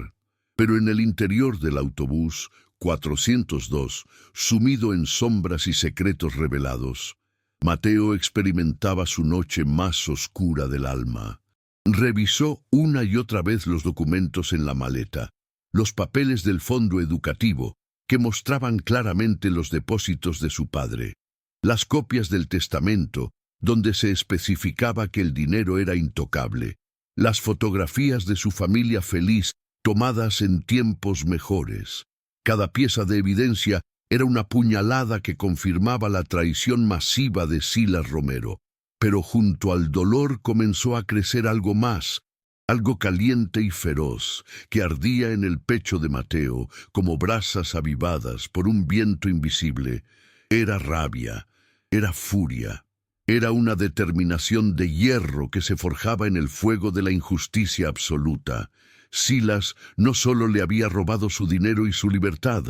Pero en el interior del autobús 402, sumido en sombras y secretos revelados, Mateo experimentaba su noche más oscura del alma. Revisó una y otra vez los documentos en la maleta, los papeles del fondo educativo, que mostraban claramente los depósitos de su padre, las copias del testamento, donde se especificaba que el dinero era intocable, las fotografías de su familia feliz tomadas en tiempos mejores. Cada pieza de evidencia era una puñalada que confirmaba la traición masiva de Silas Romero. Pero junto al dolor comenzó a crecer algo más, algo caliente y feroz, que ardía en el pecho de Mateo como brasas avivadas por un viento invisible. Era rabia, era furia, era una determinación de hierro que se forjaba en el fuego de la injusticia absoluta. Silas no solo le había robado su dinero y su libertad,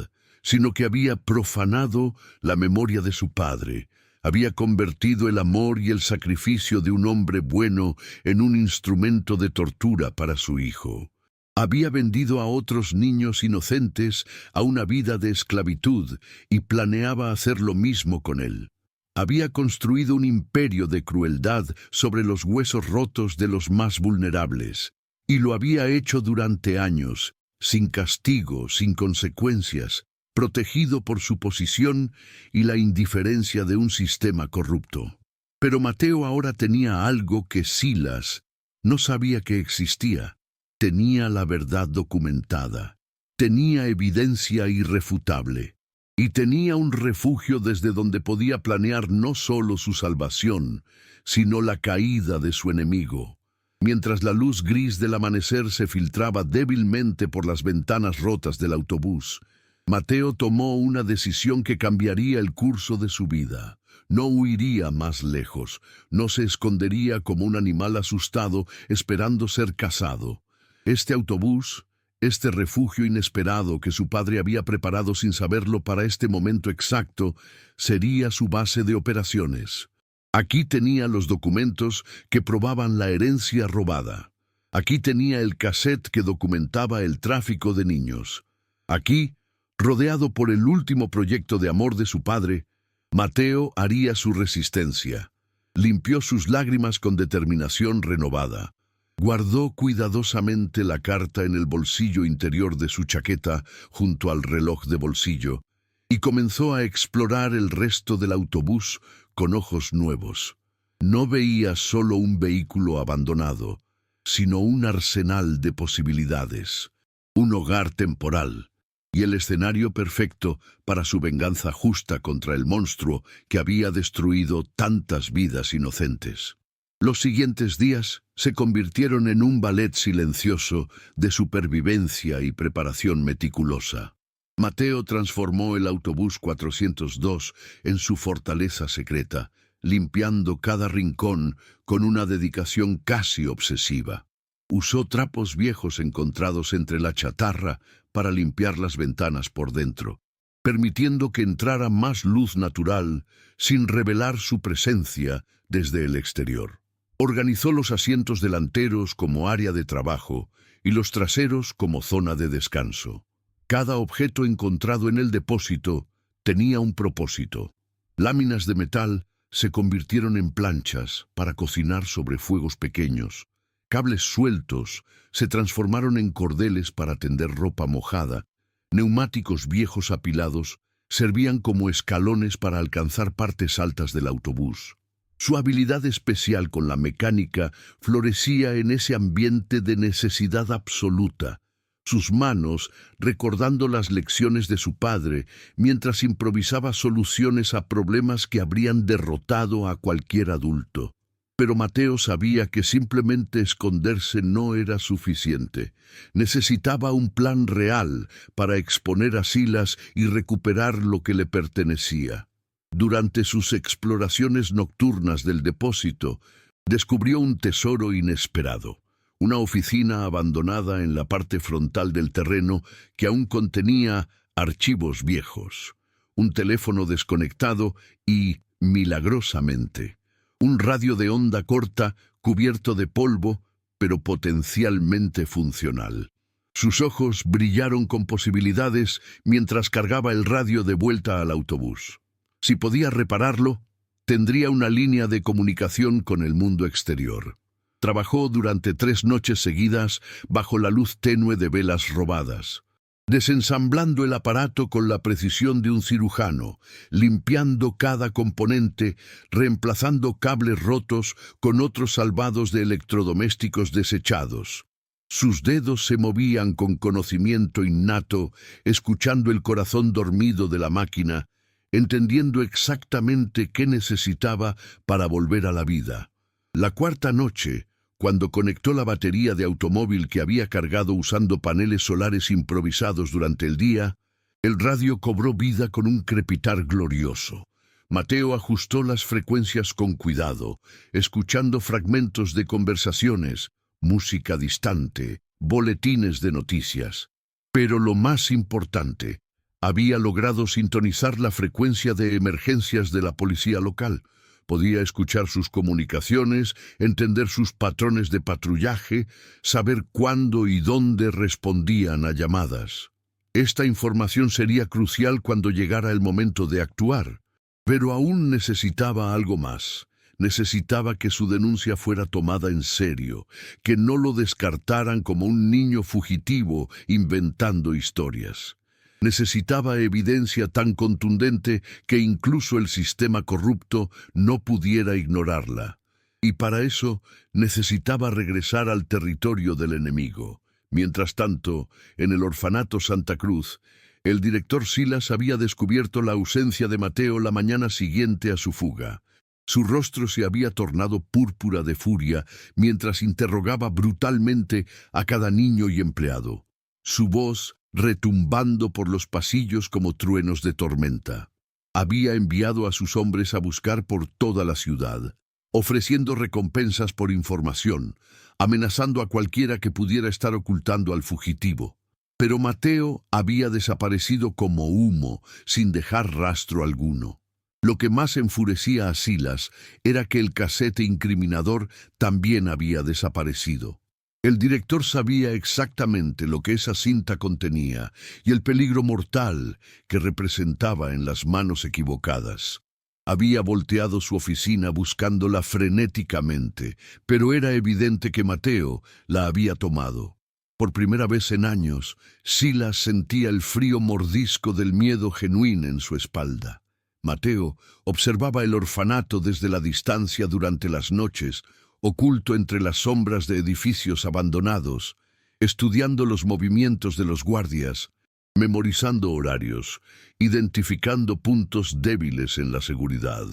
sino que había profanado la memoria de su padre. Había convertido el amor y el sacrificio de un hombre bueno en un instrumento de tortura para su hijo. Había vendido a otros niños inocentes a una vida de esclavitud y planeaba hacer lo mismo con él. Había construido un imperio de crueldad sobre los huesos rotos de los más vulnerables, y lo había hecho durante años, sin castigo, sin consecuencias, protegido por su posición y la indiferencia de un sistema corrupto. Pero Mateo ahora tenía algo que Silas no sabía que existía. Tenía la verdad documentada, tenía evidencia irrefutable, y tenía un refugio desde donde podía planear no solo su salvación, sino la caída de su enemigo. Mientras la luz gris del amanecer se filtraba débilmente por las ventanas rotas del autobús, Mateo tomó una decisión que cambiaría el curso de su vida. No huiría más lejos, no se escondería como un animal asustado esperando ser cazado. Este autobús, este refugio inesperado que su padre había preparado sin saberlo para este momento exacto, sería su base de operaciones. Aquí tenía los documentos que probaban la herencia robada. Aquí tenía el cassette que documentaba el tráfico de niños. Aquí, rodeado por el último proyecto de amor de su padre, Mateo haría su resistencia. Limpió sus lágrimas con determinación renovada. Guardó cuidadosamente la carta en el bolsillo interior de su chaqueta junto al reloj de bolsillo y comenzó a explorar el resto del autobús con ojos nuevos. No veía solo un vehículo abandonado, sino un arsenal de posibilidades, un hogar temporal y el escenario perfecto para su venganza justa contra el monstruo que había destruido tantas vidas inocentes. Los siguientes días se convirtieron en un ballet silencioso de supervivencia y preparación meticulosa. Mateo transformó el autobús 402 en su fortaleza secreta, limpiando cada rincón con una dedicación casi obsesiva. Usó trapos viejos encontrados entre la chatarra para limpiar las ventanas por dentro, permitiendo que entrara más luz natural sin revelar su presencia desde el exterior. Organizó los asientos delanteros como área de trabajo y los traseros como zona de descanso. Cada objeto encontrado en el depósito tenía un propósito. Láminas de metal se convirtieron en planchas para cocinar sobre fuegos pequeños. Cables sueltos se transformaron en cordeles para tender ropa mojada. Neumáticos viejos apilados servían como escalones para alcanzar partes altas del autobús. Su habilidad especial con la mecánica florecía en ese ambiente de necesidad absoluta. Sus manos recordando las lecciones de su padre mientras improvisaba soluciones a problemas que habrían derrotado a cualquier adulto. Pero Mateo sabía que simplemente esconderse no era suficiente. Necesitaba un plan real para exponer a Silas y recuperar lo que le pertenecía. Durante sus exploraciones nocturnas del depósito, descubrió un tesoro inesperado. Una oficina abandonada en la parte frontal del terreno que aún contenía archivos viejos, un teléfono desconectado y, milagrosamente, un radio de onda corta cubierto de polvo, pero potencialmente funcional. Sus ojos brillaron con posibilidades mientras cargaba el radio de vuelta al autobús. Si podía repararlo, tendría una línea de comunicación con el mundo exterior. Trabajó durante 3 noches seguidas bajo la luz tenue de velas robadas. desensamblando el aparato con la precisión de un cirujano, limpiando cada componente, reemplazando cables rotos con otros salvados de electrodomésticos desechados. Sus dedos se movían con conocimiento innato, escuchando el corazón dormido de la máquina, entendiendo exactamente qué necesitaba para volver a la vida. La cuarta noche, cuando conectó la batería de automóvil que había cargado usando paneles solares improvisados durante el día, el radio cobró vida con un crepitar glorioso. Mateo ajustó las frecuencias con cuidado, escuchando fragmentos de conversaciones, música distante, boletines de noticias. Pero lo más importante, había logrado sintonizar la frecuencia de emergencias de la policía local. Podía escuchar sus comunicaciones, entender sus patrones de patrullaje, saber cuándo y dónde respondían a llamadas. Esta información sería crucial cuando llegara el momento de actuar, pero aún necesitaba algo más. Necesitaba que su denuncia fuera tomada en serio, que no lo descartaran como un niño fugitivo inventando historias. Necesitaba evidencia tan contundente que incluso el sistema corrupto no pudiera ignorarla. Y para eso necesitaba regresar al territorio del enemigo. Mientras tanto, en el orfanato Santa Cruz, el director Silas había descubierto la ausencia de Mateo la mañana siguiente a su fuga. Su rostro se había tornado púrpura de furia mientras interrogaba brutalmente a cada niño y empleado. Su voz retumbando por los pasillos como truenos de tormenta. Había enviado a sus hombres a buscar por toda la ciudad, ofreciendo recompensas por información, amenazando a cualquiera que pudiera estar ocultando al fugitivo. Pero Mateo había desaparecido como humo, sin dejar rastro alguno. Lo que más enfurecía a Silas era que el casete incriminador también había desaparecido. El director sabía exactamente lo que esa cinta contenía y el peligro mortal que representaba en las manos equivocadas. Había volteado su oficina buscándola frenéticamente, pero era evidente que Mateo la había tomado. Por primera vez en años, Silas sentía el frío mordisco del miedo genuino en su espalda. Mateo observaba el orfanato desde la distancia durante las noches, oculto entre las sombras de edificios abandonados, estudiando los movimientos de los guardias, memorizando horarios, identificando puntos débiles en la seguridad.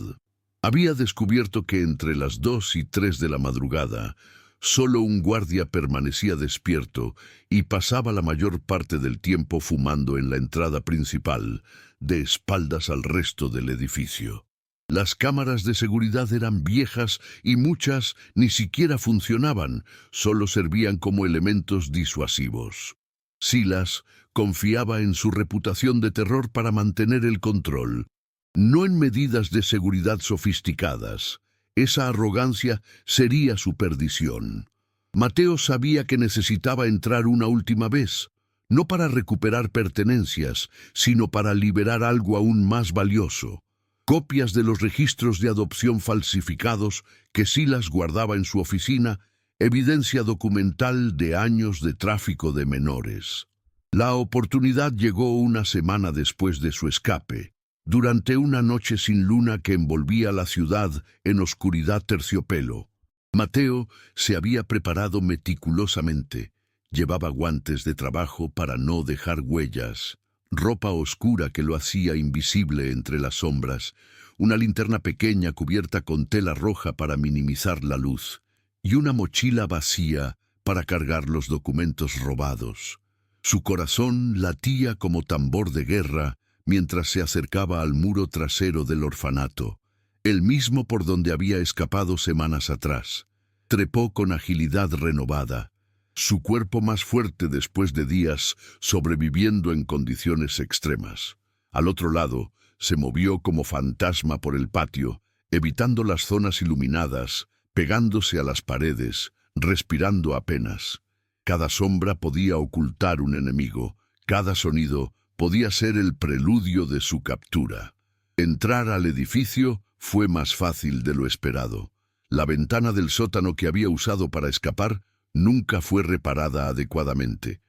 Había descubierto que entre las 2 y 3 de la madrugada, solo un guardia permanecía despierto y pasaba la mayor parte del tiempo fumando en la entrada principal, de espaldas al resto del edificio. Las cámaras de seguridad eran viejas y muchas ni siquiera funcionaban, solo servían como elementos disuasivos. Silas confiaba en su reputación de terror para mantener el control, no en medidas de seguridad sofisticadas. Esa arrogancia sería su perdición. Mateo sabía que necesitaba entrar una última vez, no para recuperar pertenencias, sino para liberar algo aún más valioso. Copias de los registros de adopción falsificados que Silas guardaba en su oficina, evidencia documental de años de tráfico de menores. La oportunidad llegó una semana después de su escape, durante una noche sin luna que envolvía la ciudad en oscuridad terciopelo. Mateo se había preparado meticulosamente. Llevaba guantes de trabajo para no dejar huellas, ropa oscura que lo hacía invisible entre las sombras, una linterna pequeña cubierta con tela roja para minimizar la luz, y una mochila vacía para cargar los documentos robados. Su corazón latía como tambor de guerra mientras se acercaba al muro trasero del orfanato, el mismo por donde había escapado semanas atrás. Trepó con agilidad renovada, su cuerpo más fuerte después de días sobreviviendo en condiciones extremas. Al otro lado, se movió como fantasma por el patio, evitando las zonas iluminadas, pegándose a las paredes, respirando apenas. Cada sombra podía ocultar un enemigo, cada sonido podía ser el preludio de su captura. Entrar al edificio fue más fácil de lo esperado. La ventana del sótano que había usado para escapar nunca fue reparada adecuadamente.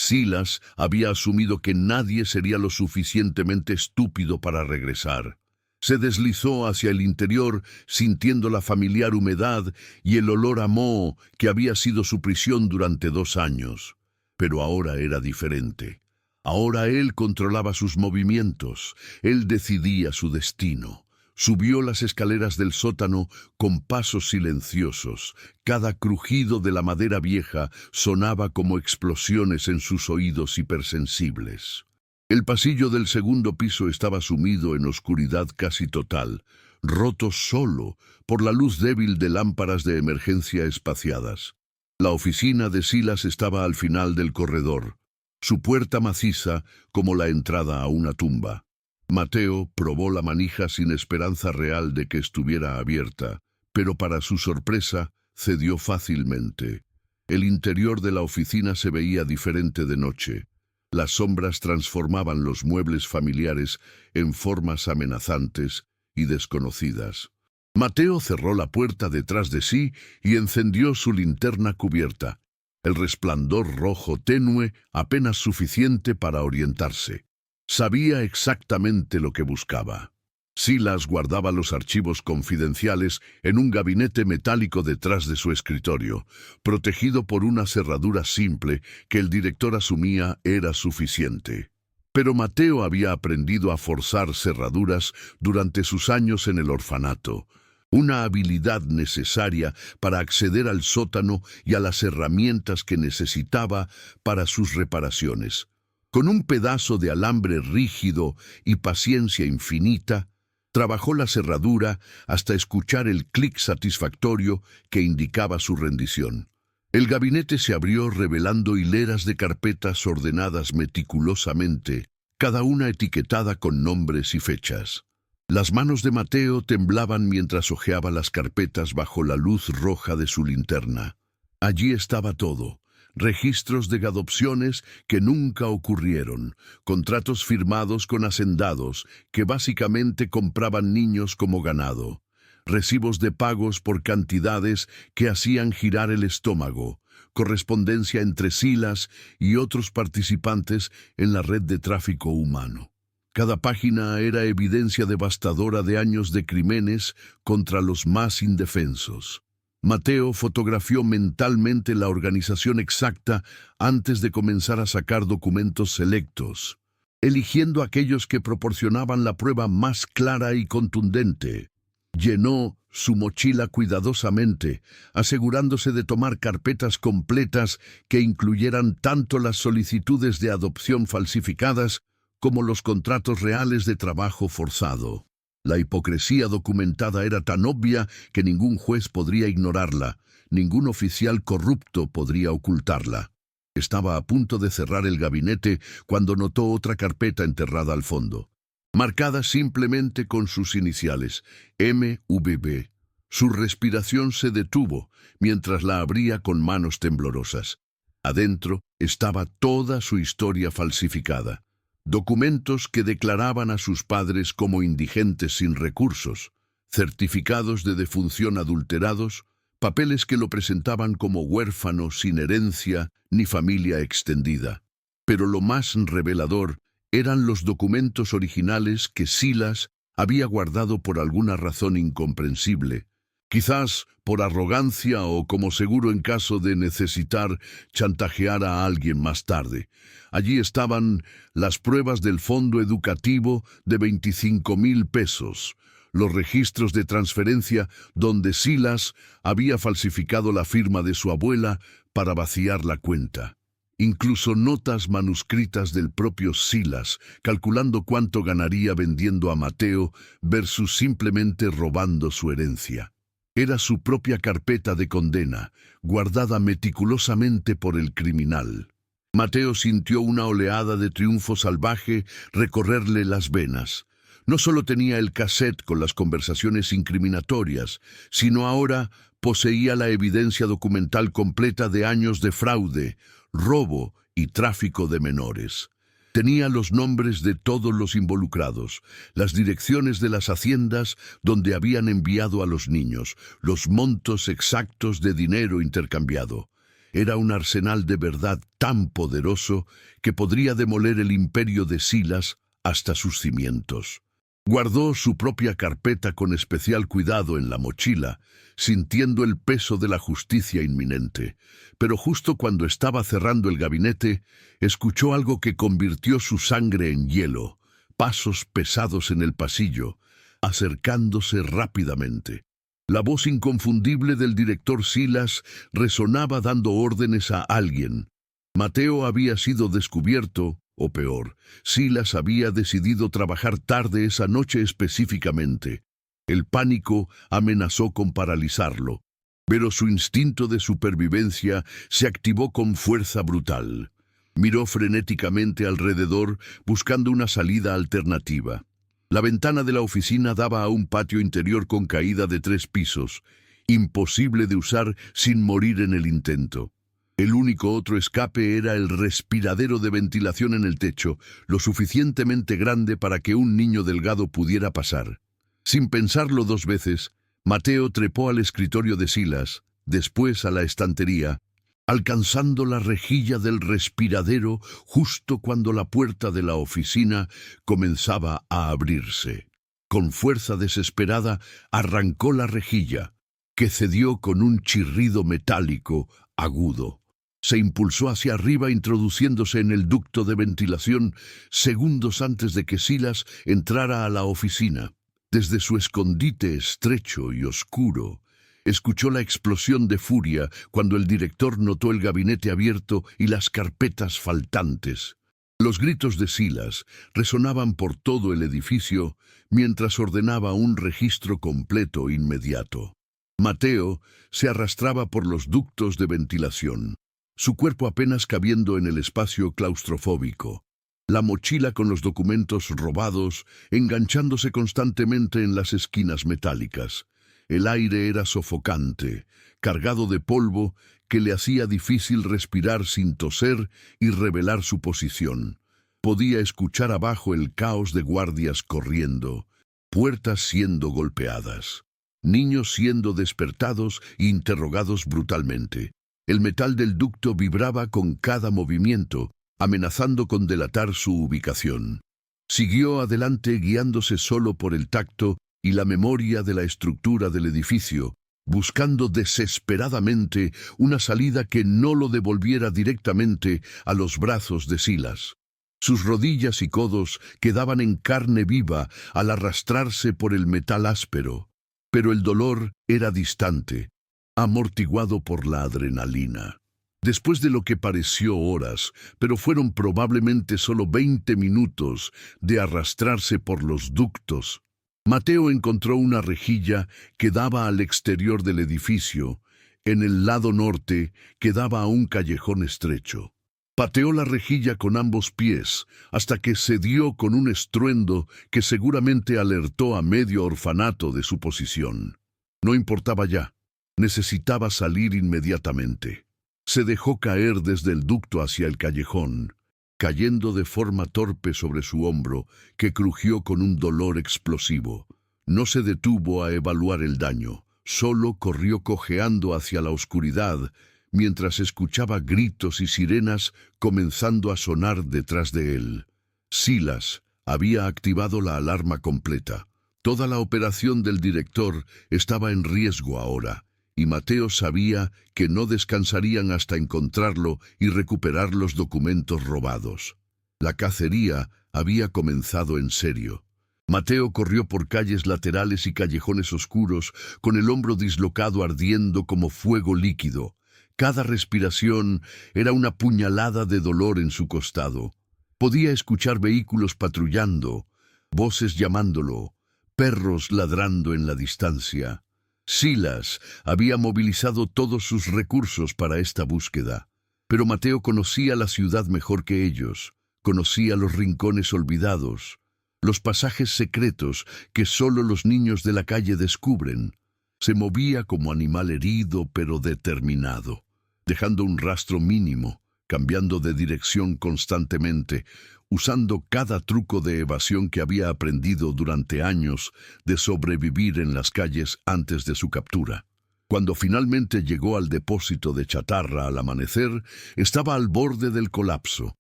Silas había asumido que nadie sería lo suficientemente estúpido para regresar. Se deslizó hacia el interior, sintiendo la familiar humedad y el olor a moho que había sido su prisión durante 2 años. Pero ahora era diferente. Ahora él controlaba sus movimientos, él decidía su destino. Subió las escaleras del sótano con pasos silenciosos. Cada crujido de la madera vieja sonaba como explosiones en sus oídos hipersensibles. El pasillo del segundo piso estaba sumido en oscuridad casi total, roto solo por la luz débil de lámparas de emergencia espaciadas. La oficina de Silas estaba al final del corredor, su puerta maciza como la entrada a una tumba. Mateo probó la manija sin esperanza real de que estuviera abierta, pero para su sorpresa cedió fácilmente. El interior de la oficina se veía diferente de noche. Las sombras transformaban los muebles familiares en formas amenazantes y desconocidas. Mateo cerró la puerta detrás de sí y encendió su linterna cubierta. El resplandor rojo tenue apenas suficiente para orientarse. Sabía exactamente lo que buscaba. Silas guardaba los archivos confidenciales en un gabinete metálico detrás de su escritorio, protegido por una cerradura simple que el director asumía era suficiente. Pero Mateo había aprendido a forzar cerraduras durante sus años en el orfanato, una habilidad necesaria para acceder al sótano y a las herramientas que necesitaba para sus reparaciones. Con un pedazo de alambre rígido y paciencia infinita, trabajó la cerradura hasta escuchar el clic satisfactorio que indicaba su rendición. El gabinete se abrió revelando hileras de carpetas ordenadas meticulosamente, cada una etiquetada con nombres y fechas. Las manos de Mateo temblaban mientras hojeaba las carpetas bajo la luz roja de su linterna. Allí estaba todo. Registros de adopciones que nunca ocurrieron, contratos firmados con hacendados que básicamente compraban niños como ganado, recibos de pagos por cantidades que hacían girar el estómago, correspondencia entre Silas y otros participantes en la red de tráfico humano. Cada página era evidencia devastadora de años de crímenes contra los más indefensos. Mateo fotografió mentalmente la organización exacta antes de comenzar a sacar documentos selectos, eligiendo aquellos que proporcionaban la prueba más clara y contundente. Llenó su mochila cuidadosamente, asegurándose de tomar carpetas completas que incluyeran tanto las solicitudes de adopción falsificadas como los contratos reales de trabajo forzado. La hipocresía documentada era tan obvia que ningún juez podría ignorarla, ningún oficial corrupto podría ocultarla. Estaba a punto de cerrar el gabinete cuando notó otra carpeta enterrada al fondo, marcada simplemente con sus iniciales, MVB. Su respiración se detuvo mientras la abría con manos temblorosas. Adentro estaba toda su historia falsificada. Documentos que declaraban a sus padres como indigentes sin recursos, certificados de defunción adulterados, papeles que lo presentaban como huérfano sin herencia ni familia extendida. Pero lo más revelador eran los documentos originales que Silas había guardado por alguna razón incomprensible, quizás por arrogancia o como seguro en caso de necesitar chantajear a alguien más tarde. Allí estaban las pruebas del fondo educativo de 25,000 pesos, los registros de transferencia donde Silas había falsificado la firma de su abuela para vaciar la cuenta. Incluso notas manuscritas del propio Silas, calculando cuánto ganaría vendiendo a Mateo versus simplemente robando su herencia. Era su propia carpeta de condena, guardada meticulosamente por el criminal. Mateo sintió una oleada de triunfo salvaje recorrerle las venas. No solo tenía el cassette con las conversaciones incriminatorias, sino ahora poseía la evidencia documental completa de años de fraude, robo y tráfico de menores. Tenía los nombres de todos los involucrados, las direcciones de las haciendas donde habían enviado a los niños, los montos exactos de dinero intercambiado. Era un arsenal de verdad tan poderoso que podría demoler el imperio de Silas hasta sus cimientos. Guardó su propia carpeta con especial cuidado en la mochila, sintiendo el peso de la justicia inminente. Pero justo cuando estaba cerrando el gabinete, escuchó algo que convirtió su sangre en hielo, pasos pesados en el pasillo, acercándose rápidamente. La voz inconfundible del director Silas resonaba dando órdenes a alguien. Mateo había sido descubierto, o peor, Silas había decidido trabajar tarde esa noche específicamente. El pánico amenazó con paralizarlo, pero su instinto de supervivencia se activó con fuerza brutal. Miró frenéticamente alrededor, buscando una salida alternativa. La ventana de la oficina daba a un patio interior con caída de 3 pisos, imposible de usar sin morir en el intento. El único otro escape era el respiradero de ventilación en el techo, lo suficientemente grande para que un niño delgado pudiera pasar. Sin pensarlo 2 veces, Mateo trepó al escritorio de Silas, después a la estantería, alcanzando la rejilla del respiradero justo cuando la puerta de la oficina comenzaba a abrirse. Con fuerza desesperada, arrancó la rejilla, que cedió con un chirrido metálico agudo. Se impulsó hacia arriba introduciéndose en el ducto de ventilación segundos antes de que Silas entrara a la oficina. Desde su escondite estrecho y oscuro, escuchó la explosión de furia cuando el director notó el gabinete abierto y las carpetas faltantes. Los gritos de Silas resonaban por todo el edificio mientras ordenaba un registro completo inmediato. Mateo se arrastraba por los ductos de ventilación, su cuerpo apenas cabiendo en el espacio claustrofóbico. La mochila con los documentos robados, enganchándose constantemente en las esquinas metálicas. El aire era sofocante, cargado de polvo que le hacía difícil respirar sin toser y revelar su posición. Podía escuchar abajo el caos de guardias corriendo, puertas siendo golpeadas, niños siendo despertados e interrogados brutalmente. El metal del ducto vibraba con cada movimiento, amenazando con delatar su ubicación. Siguió adelante guiándose solo por el tacto y la memoria de la estructura del edificio, buscando desesperadamente una salida que no lo devolviera directamente a los brazos de Silas. Sus rodillas y codos quedaban en carne viva al arrastrarse por el metal áspero, pero el dolor era distante, amortiguado por la adrenalina. Después de lo que pareció horas, pero fueron probablemente solo 20 minutos de arrastrarse por los ductos, Mateo encontró una rejilla que daba al exterior del edificio, en el lado norte que daba a un callejón estrecho. Pateó la rejilla con ambos pies hasta que cedió con un estruendo que seguramente alertó a medio orfanato de su posición. No importaba ya, necesitaba salir inmediatamente. Se dejó caer desde el ducto hacia el callejón, cayendo de forma torpe sobre su hombro, que crujió con un dolor explosivo. No se detuvo a evaluar el daño, solo corrió cojeando hacia la oscuridad, mientras escuchaba gritos y sirenas comenzando a sonar detrás de él. Silas había activado la alarma completa. Toda la operación del director estaba en riesgo ahora, y Mateo sabía que no descansarían hasta encontrarlo y recuperar los documentos robados. La cacería había comenzado en serio. Mateo corrió por calles laterales y callejones oscuros, con el hombro dislocado ardiendo como fuego líquido. Cada respiración era una puñalada de dolor en su costado. Podía escuchar vehículos patrullando, voces llamándolo, perros ladrando en la distancia. Silas había movilizado todos sus recursos para esta búsqueda, pero Mateo conocía la ciudad mejor que ellos, conocía los rincones olvidados, los pasajes secretos que solo los niños de la calle descubren. Se movía como animal herido pero determinado, dejando un rastro mínimo, cambiando de dirección constantemente, usando cada truco de evasión que había aprendido durante años de sobrevivir en las calles antes de su captura. Cuando finalmente llegó al depósito de chatarra al amanecer, estaba al borde del colapso.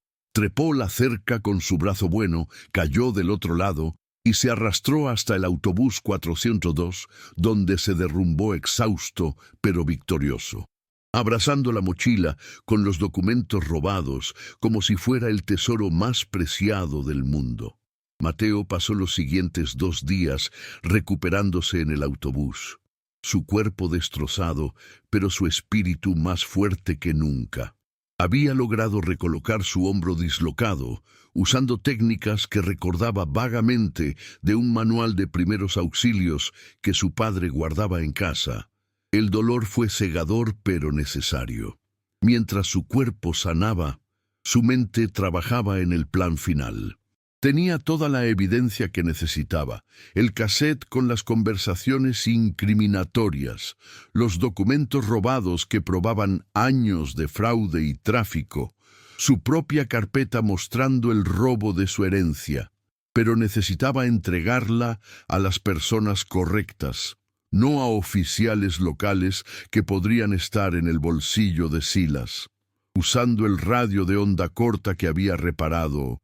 Trepó la cerca con su brazo bueno, cayó del otro lado y se arrastró hasta el autobús 402, donde se derrumbó exhausto pero victorioso. Abrazando la mochila con los documentos robados como si fuera el tesoro más preciado del mundo. Mateo pasó los siguientes 2 días recuperándose en el autobús. Su cuerpo destrozado, pero su espíritu más fuerte que nunca. Había logrado recolocar su hombro dislocado, usando técnicas que recordaba vagamente de un manual de primeros auxilios que su padre guardaba en casa. El dolor fue cegador pero necesario. Mientras su cuerpo sanaba, su mente trabajaba en el plan final. Tenía toda la evidencia que necesitaba, el cassette con las conversaciones incriminatorias, los documentos robados que probaban años de fraude y tráfico, su propia carpeta mostrando el robo de su herencia, pero necesitaba entregarla a las personas correctas, no a oficiales locales que podrían estar en el bolsillo de Silas. Usando el radio de onda corta que había reparado,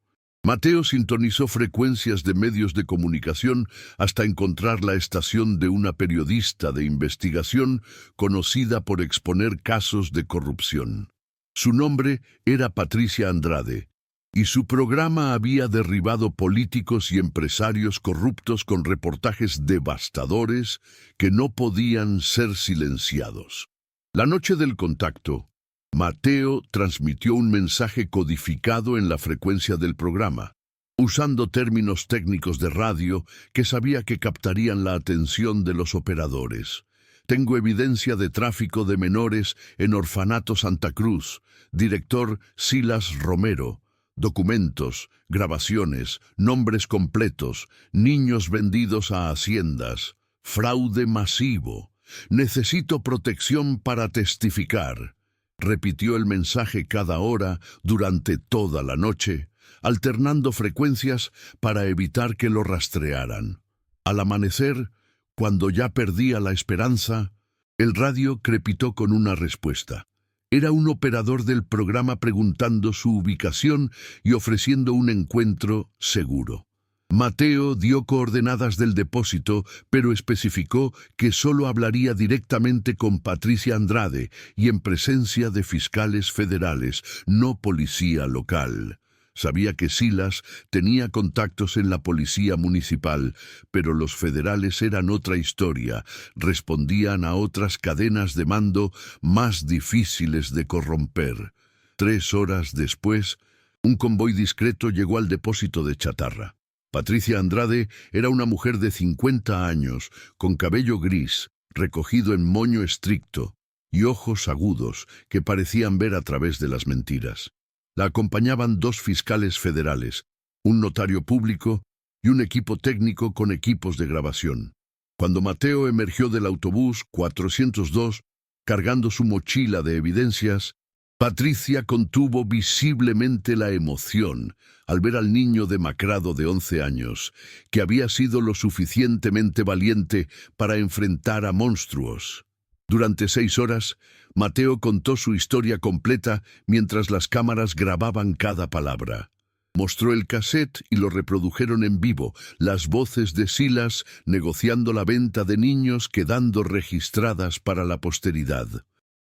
Mateo sintonizó frecuencias de medios de comunicación hasta encontrar la estación de una periodista de investigación conocida por exponer casos de corrupción. Su nombre era Patricia Andrade, y su programa había derribado políticos y empresarios corruptos con reportajes devastadores que no podían ser silenciados. La noche del contacto, Mateo transmitió un mensaje codificado en la frecuencia del programa, usando términos técnicos de radio que sabía que captarían la atención de los operadores. Tengo evidencia de tráfico de menores en Orfanato Santa Cruz, director Silas Romero, documentos, grabaciones, nombres completos, niños vendidos a haciendas, fraude masivo. Necesito protección para testificar. Repitió el mensaje cada hora durante toda la noche, alternando frecuencias para evitar que lo rastrearan. Al amanecer, cuando ya perdía la esperanza, el radio crepitó con una respuesta. Era un operador del programa preguntando su ubicación y ofreciendo un encuentro seguro. Mateo dio coordenadas del depósito, pero especificó que solo hablaría directamente con Patricia Andrade y en presencia de fiscales federales, no policía local. Sabía que Silas tenía contactos en la policía municipal, pero los federales eran otra historia, respondían a otras cadenas de mando más difíciles de corromper. 3 horas después, un convoy discreto llegó al depósito de chatarra. Patricia Andrade era una mujer de 50 años, con cabello gris, recogido en moño estricto, y ojos agudos que parecían ver a través de las mentiras. La acompañaban 2 fiscales federales, un notario público y un equipo técnico con equipos de grabación. Cuando Mateo emergió del autobús 402, cargando su mochila de evidencias, Patricia contuvo visiblemente la emoción al ver al niño demacrado de 11 años, que había sido lo suficientemente valiente para enfrentar a monstruos. Durante 6 horas, Mateo contó su historia completa mientras las cámaras grababan cada palabra. Mostró el cassette y lo reprodujeron en vivo, las voces de Silas negociando la venta de niños quedando registradas para la posteridad.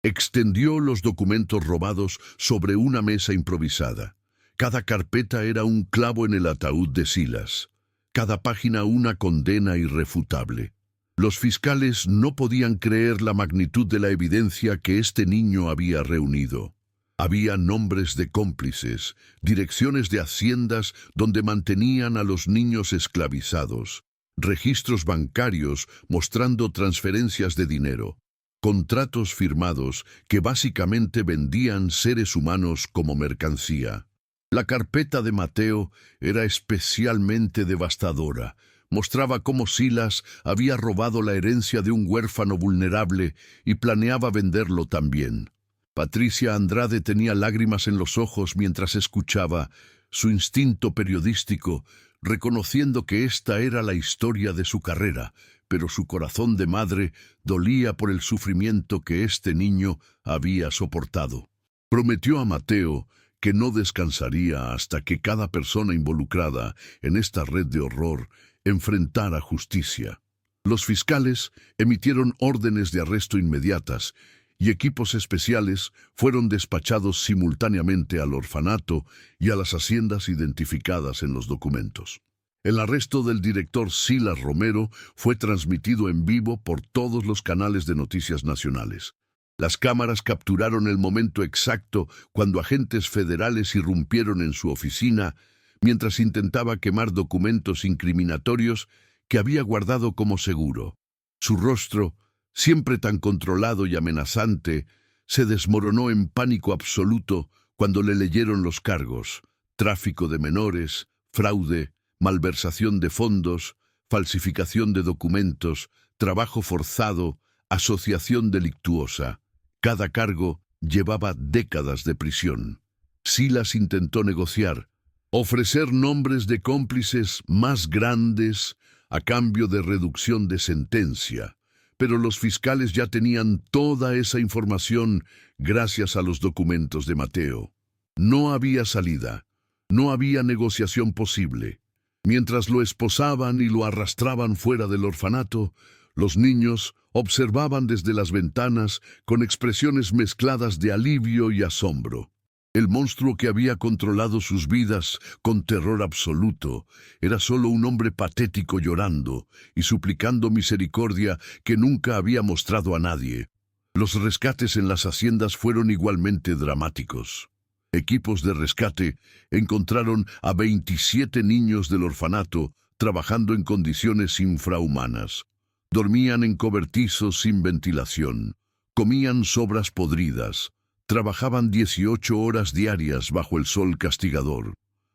Extendió los documentos robados sobre una mesa improvisada. Cada carpeta era un clavo en el ataúd de Silas. Cada página una condena irrefutable. Los fiscales no podían creer la magnitud de la evidencia que este niño había reunido. Había nombres de cómplices, direcciones de haciendas donde mantenían a los niños esclavizados, registros bancarios mostrando transferencias de dinero, contratos firmados que básicamente vendían seres humanos como mercancía. La carpeta de Mateo era especialmente devastadora. Mostraba cómo Silas había robado la herencia de un huérfano vulnerable y planeaba venderlo también. Patricia Andrade tenía lágrimas en los ojos mientras escuchaba. Su instinto periodístico reconociendo que esta era la historia de su carrera, pero su corazón de madre dolía por el sufrimiento que este niño había soportado. Prometió a Mateo que no descansaría hasta que cada persona involucrada en esta red de horror enfrentara justicia. Los fiscales emitieron órdenes de arresto inmediatas y equipos especiales fueron despachados simultáneamente al orfanato y a las haciendas identificadas en los documentos. El arresto del director Silas Romero fue transmitido en vivo por todos los canales de noticias nacionales. Las cámaras capturaron el momento exacto cuando agentes federales irrumpieron en su oficina mientras intentaba quemar documentos incriminatorios que había guardado como seguro. Su rostro, siempre tan controlado y amenazante, se desmoronó en pánico absoluto cuando le leyeron los cargos: tráfico de menores, fraude, malversación de fondos, falsificación de documentos, trabajo forzado, asociación delictuosa. Cada cargo llevaba décadas de prisión. Silas intentó negociar, ofrecer nombres de cómplices más grandes a cambio de reducción de sentencia, pero los fiscales ya tenían toda esa información gracias a los documentos de Mateo. No había salida, no había negociación posible. Mientras lo esposaban y lo arrastraban fuera del orfanato, los niños observaban desde las ventanas con expresiones mezcladas de alivio y asombro. El monstruo que había controlado sus vidas con terror absoluto era solo un hombre patético llorando y suplicando misericordia que nunca había mostrado a nadie. Los rescates en las haciendas fueron igualmente dramáticos. Equipos de rescate encontraron a 27 niños del orfanato trabajando en condiciones infrahumanas. Dormían en cobertizos sin ventilación, comían sobras podridas, trabajaban 18 horas diarias bajo el sol castigador.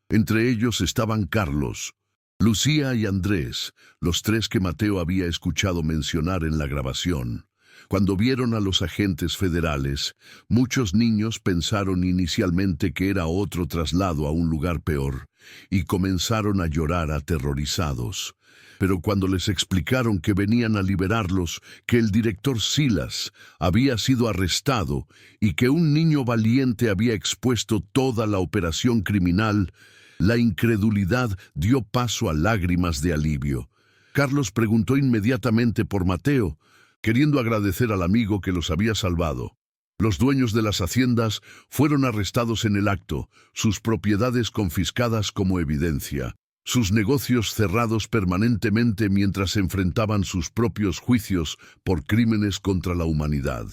Entre ellos estaban Carlos, Lucía y Andrés, los tres que Mateo había escuchado mencionar en la grabación. Cuando vieron a los agentes federales, muchos niños pensaron inicialmente que era otro traslado a un lugar peor, y comenzaron a llorar aterrorizados. Pero cuando les explicaron que venían a liberarlos, que el director Silas había sido arrestado y que un niño valiente había expuesto toda la operación criminal, la incredulidad dio paso a lágrimas de alivio. Carlos preguntó inmediatamente por Mateo, queriendo agradecer al amigo que los había salvado. Los dueños de las haciendas fueron arrestados en el acto, sus propiedades confiscadas como evidencia, sus negocios cerrados permanentemente mientras enfrentaban sus propios juicios por crímenes contra la humanidad.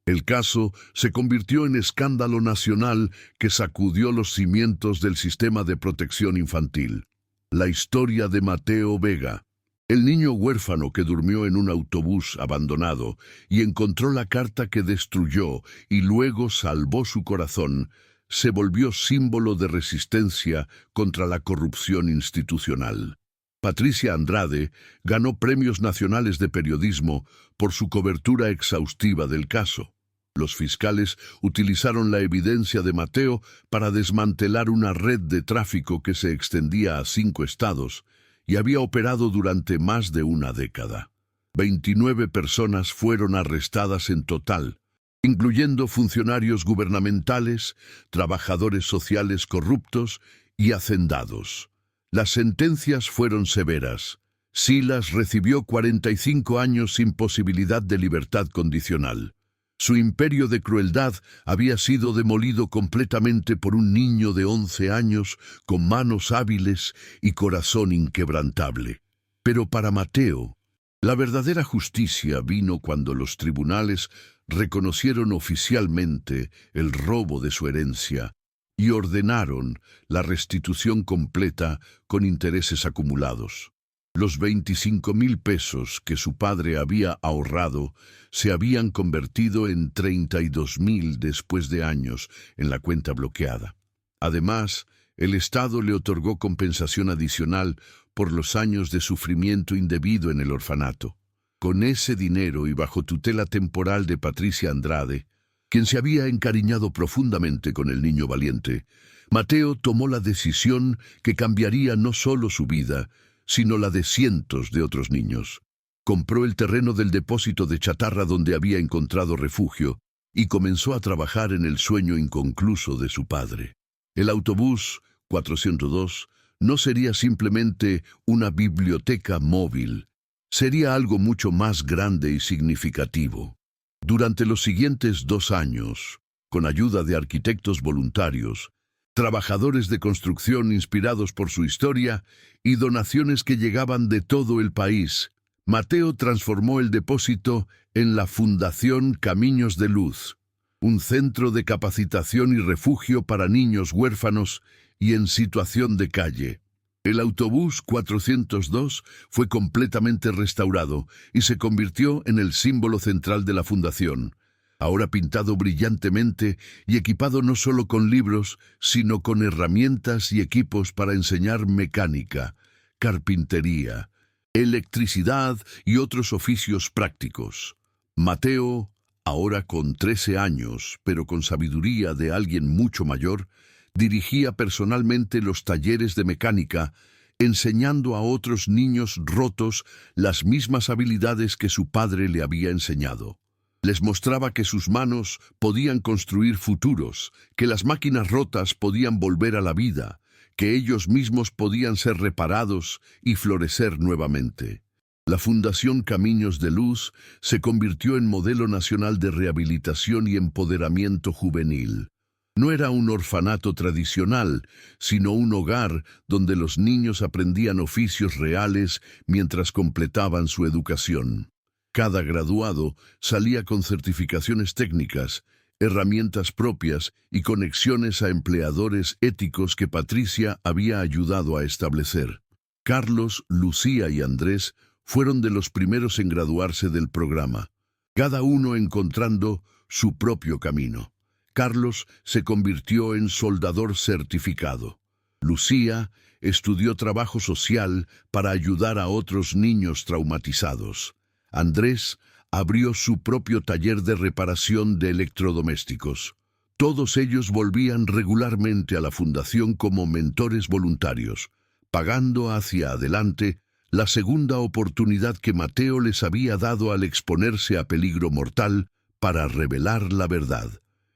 El caso se convirtió en escándalo nacional que sacudió los cimientos del sistema de protección infantil. La historia de Mateo Vega, el niño huérfano que durmió en un autobús abandonado y encontró la carta que destruyó y luego salvó su corazón, se volvió símbolo de resistencia contra la corrupción institucional. Patricia Andrade ganó premios nacionales de periodismo por su cobertura exhaustiva del caso. Los fiscales utilizaron la evidencia de Mateo para desmantelar una red de tráfico que se extendía a 5 estados y había operado durante más de una década. 29 personas fueron arrestadas en total, incluyendo funcionarios gubernamentales, trabajadores sociales corruptos y hacendados. Las sentencias fueron severas. Silas recibió 45 años sin posibilidad de libertad condicional. Su imperio de crueldad había sido demolido completamente por un niño de 11 años con manos hábiles y corazón inquebrantable. Pero para Mateo, la verdadera justicia vino cuando los tribunales reconocieron oficialmente el robo de su herencia y ordenaron la restitución completa con intereses acumulados. Los 25,000 pesos que su padre había ahorrado se habían convertido en 32,000 después de años en la cuenta bloqueada. Además, el Estado le otorgó compensación adicional por los años de sufrimiento indebido en el orfanato. Con ese dinero y bajo tutela temporal de Patricia Andrade, quien se había encariñado profundamente con el niño valiente, Mateo tomó la decisión que cambiaría no solo su vida, sino la de cientos de otros niños. Compró el terreno del depósito de chatarra donde había encontrado refugio y comenzó a trabajar en el sueño inconcluso de su padre. El autobús 402 no sería simplemente una biblioteca móvil, sería algo mucho más grande y significativo. Durante los siguientes 2 años, con ayuda de arquitectos voluntarios, trabajadores de construcción inspirados por su historia y donaciones que llegaban de todo el país, Mateo transformó el depósito en la Fundación Caminos de Luz, un centro de capacitación y refugio para niños huérfanos y en situación de calle. El autobús 402 fue completamente restaurado y se convirtió en el símbolo central de la fundación, ahora pintado brillantemente y equipado no solo con libros, sino con herramientas y equipos para enseñar mecánica, carpintería, electricidad y otros oficios prácticos. Mateo, ahora con 13 años, pero con sabiduría de alguien mucho mayor, dirigía personalmente los talleres de mecánica, enseñando a otros niños rotos las mismas habilidades que su padre le había enseñado. Les mostraba que sus manos podían construir futuros, que las máquinas rotas podían volver a la vida, que ellos mismos podían ser reparados y florecer nuevamente. La Fundación Caminos de Luz se convirtió en modelo nacional de rehabilitación y empoderamiento juvenil. No era un orfanato tradicional, sino un hogar donde los niños aprendían oficios reales mientras completaban su educación. Cada graduado salía con certificaciones técnicas, herramientas propias y conexiones a empleadores éticos que Patricia había ayudado a establecer. Carlos, Lucía y Andrés fueron de los primeros en graduarse del programa, cada uno encontrando su propio camino. Carlos se convirtió en soldador certificado. Lucía estudió trabajo social para ayudar a otros niños traumatizados. Andrés abrió su propio taller de reparación de electrodomésticos. Todos ellos volvían regularmente a la fundación como mentores voluntarios, pagando hacia adelante la segunda oportunidad que Mateo les había dado al exponerse a peligro mortal para revelar la verdad.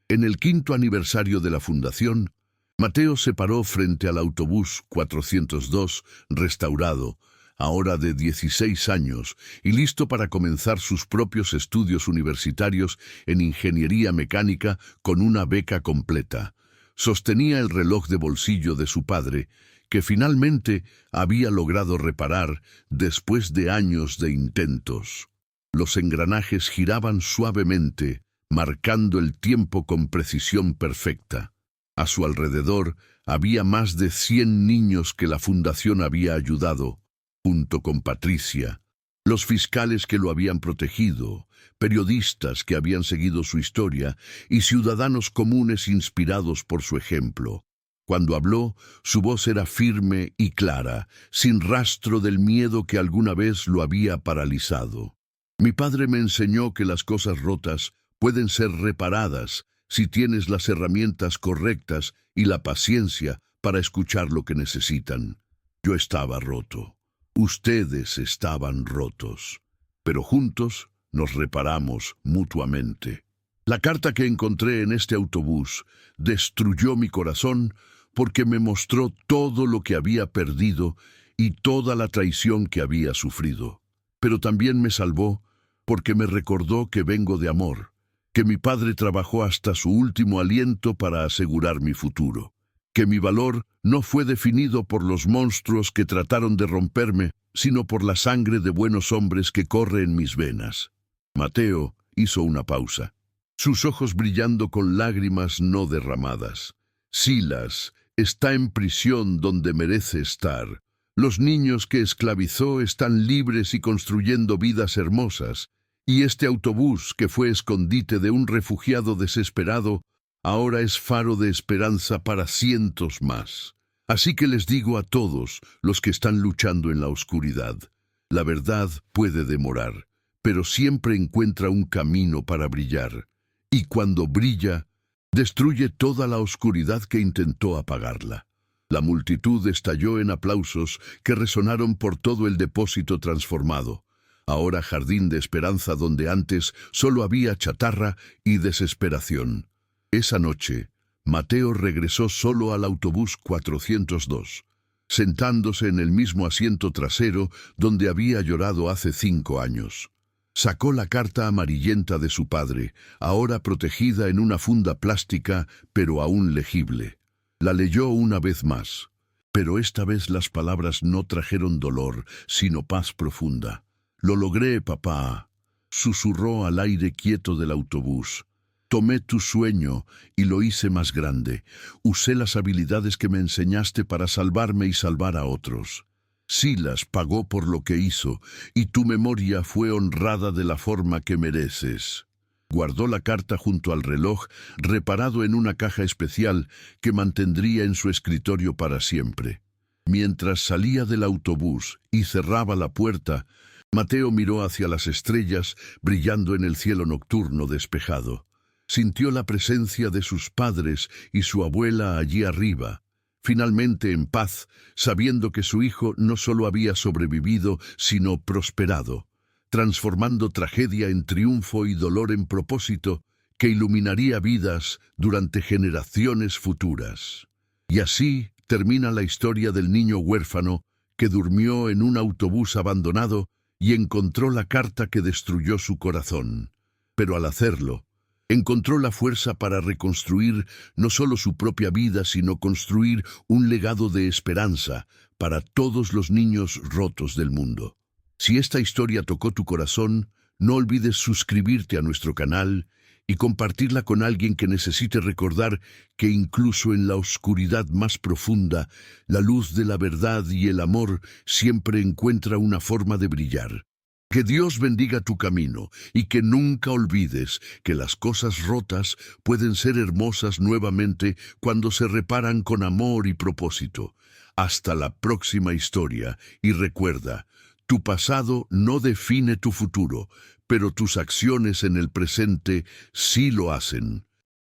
En el 5º aniversario de la fundación, Mateo se paró frente al autobús 402 restaurado, ahora de 16 años, y listo para comenzar sus propios estudios universitarios en ingeniería mecánica con una beca completa. Sostenía el reloj de bolsillo de su padre, que finalmente había logrado reparar después de años de intentos. Los engranajes giraban suavemente, marcando el tiempo con precisión perfecta. A su alrededor había más de 100 niños que la fundación había ayudado, junto con Patricia, los fiscales que lo habían protegido, periodistas que habían seguido su historia y ciudadanos comunes inspirados por su ejemplo. Cuando habló, su voz era firme y clara, sin rastro del miedo que alguna vez lo había paralizado. Mi padre me enseñó que las cosas rotas pueden ser reparadas si tienes las herramientas correctas y la paciencia para escuchar lo que necesitan. Yo estaba roto. Ustedes estaban rotos. Pero juntos nos reparamos mutuamente. La carta que encontré en este autobús destruyó mi corazón porque me mostró todo lo que había perdido y toda la traición que había sufrido. Pero también me salvó porque me recordó que vengo de amor, que mi padre trabajó hasta su último aliento para asegurar mi futuro, que mi valor no fue definido por los monstruos que trataron de romperme, sino por la sangre de buenos hombres que corre en mis venas. Mateo hizo una pausa, sus ojos brillando con lágrimas no derramadas. Silas está en prisión donde merece estar. Los niños que esclavizó están libres y construyendo vidas hermosas. Y este autobús, que fue escondite de un refugiado desesperado, ahora es faro de esperanza para cientos más. Así que les digo a todos los que están luchando en la oscuridad, la verdad puede demorar, pero siempre encuentra un camino para brillar. Y cuando brilla, Destruye toda la oscuridad que intentó apagarla. La multitud estalló en aplausos que resonaron por todo el depósito transformado. Ahora jardín de esperanza donde antes solo había chatarra y desesperación. Esa noche, Mateo regresó solo al autobús 402, sentándose en el mismo asiento trasero donde había llorado hace 5 años. Sacó la carta amarillenta de su padre, ahora protegida en una funda plástica, pero aún legible. La leyó una vez más, pero esta vez las palabras no trajeron dolor, sino paz profunda. «Lo logré, papá», susurró al aire quieto del autobús. «Tomé tu sueño y lo hice más grande. Usé las habilidades que me enseñaste para salvarme y salvar a otros. Silas pagó por lo que hizo, y tu memoria fue honrada de la forma que mereces». Guardó la carta junto al reloj, reparado en una caja especial que mantendría en su escritorio para siempre. Mientras salía del autobús y cerraba la puerta, Mateo miró hacia las estrellas brillando en el cielo nocturno despejado. Sintió la presencia de sus padres y su abuela allí arriba, finalmente en paz, sabiendo que su hijo no solo había sobrevivido, sino prosperado, transformando tragedia en triunfo y dolor en propósito que iluminaría vidas durante generaciones futuras. Y así termina la historia del niño huérfano que durmió en un autobús abandonado y encontró la carta que destruyó su corazón. Pero al hacerlo, encontró la fuerza para reconstruir no solo su propia vida, sino construir un legado de esperanza para todos los niños rotos del mundo. Si esta historia tocó tu corazón, no olvides suscribirte a nuestro canal y compartirla con alguien que necesite recordar que incluso en la oscuridad más profunda, la luz de la verdad y el amor siempre encuentra una forma de brillar. Que Dios bendiga tu camino y que nunca olvides que las cosas rotas pueden ser hermosas nuevamente cuando se reparan con amor y propósito. Hasta la próxima historia y recuerda, tu pasado no define tu futuro, pero tus acciones en el presente sí lo hacen.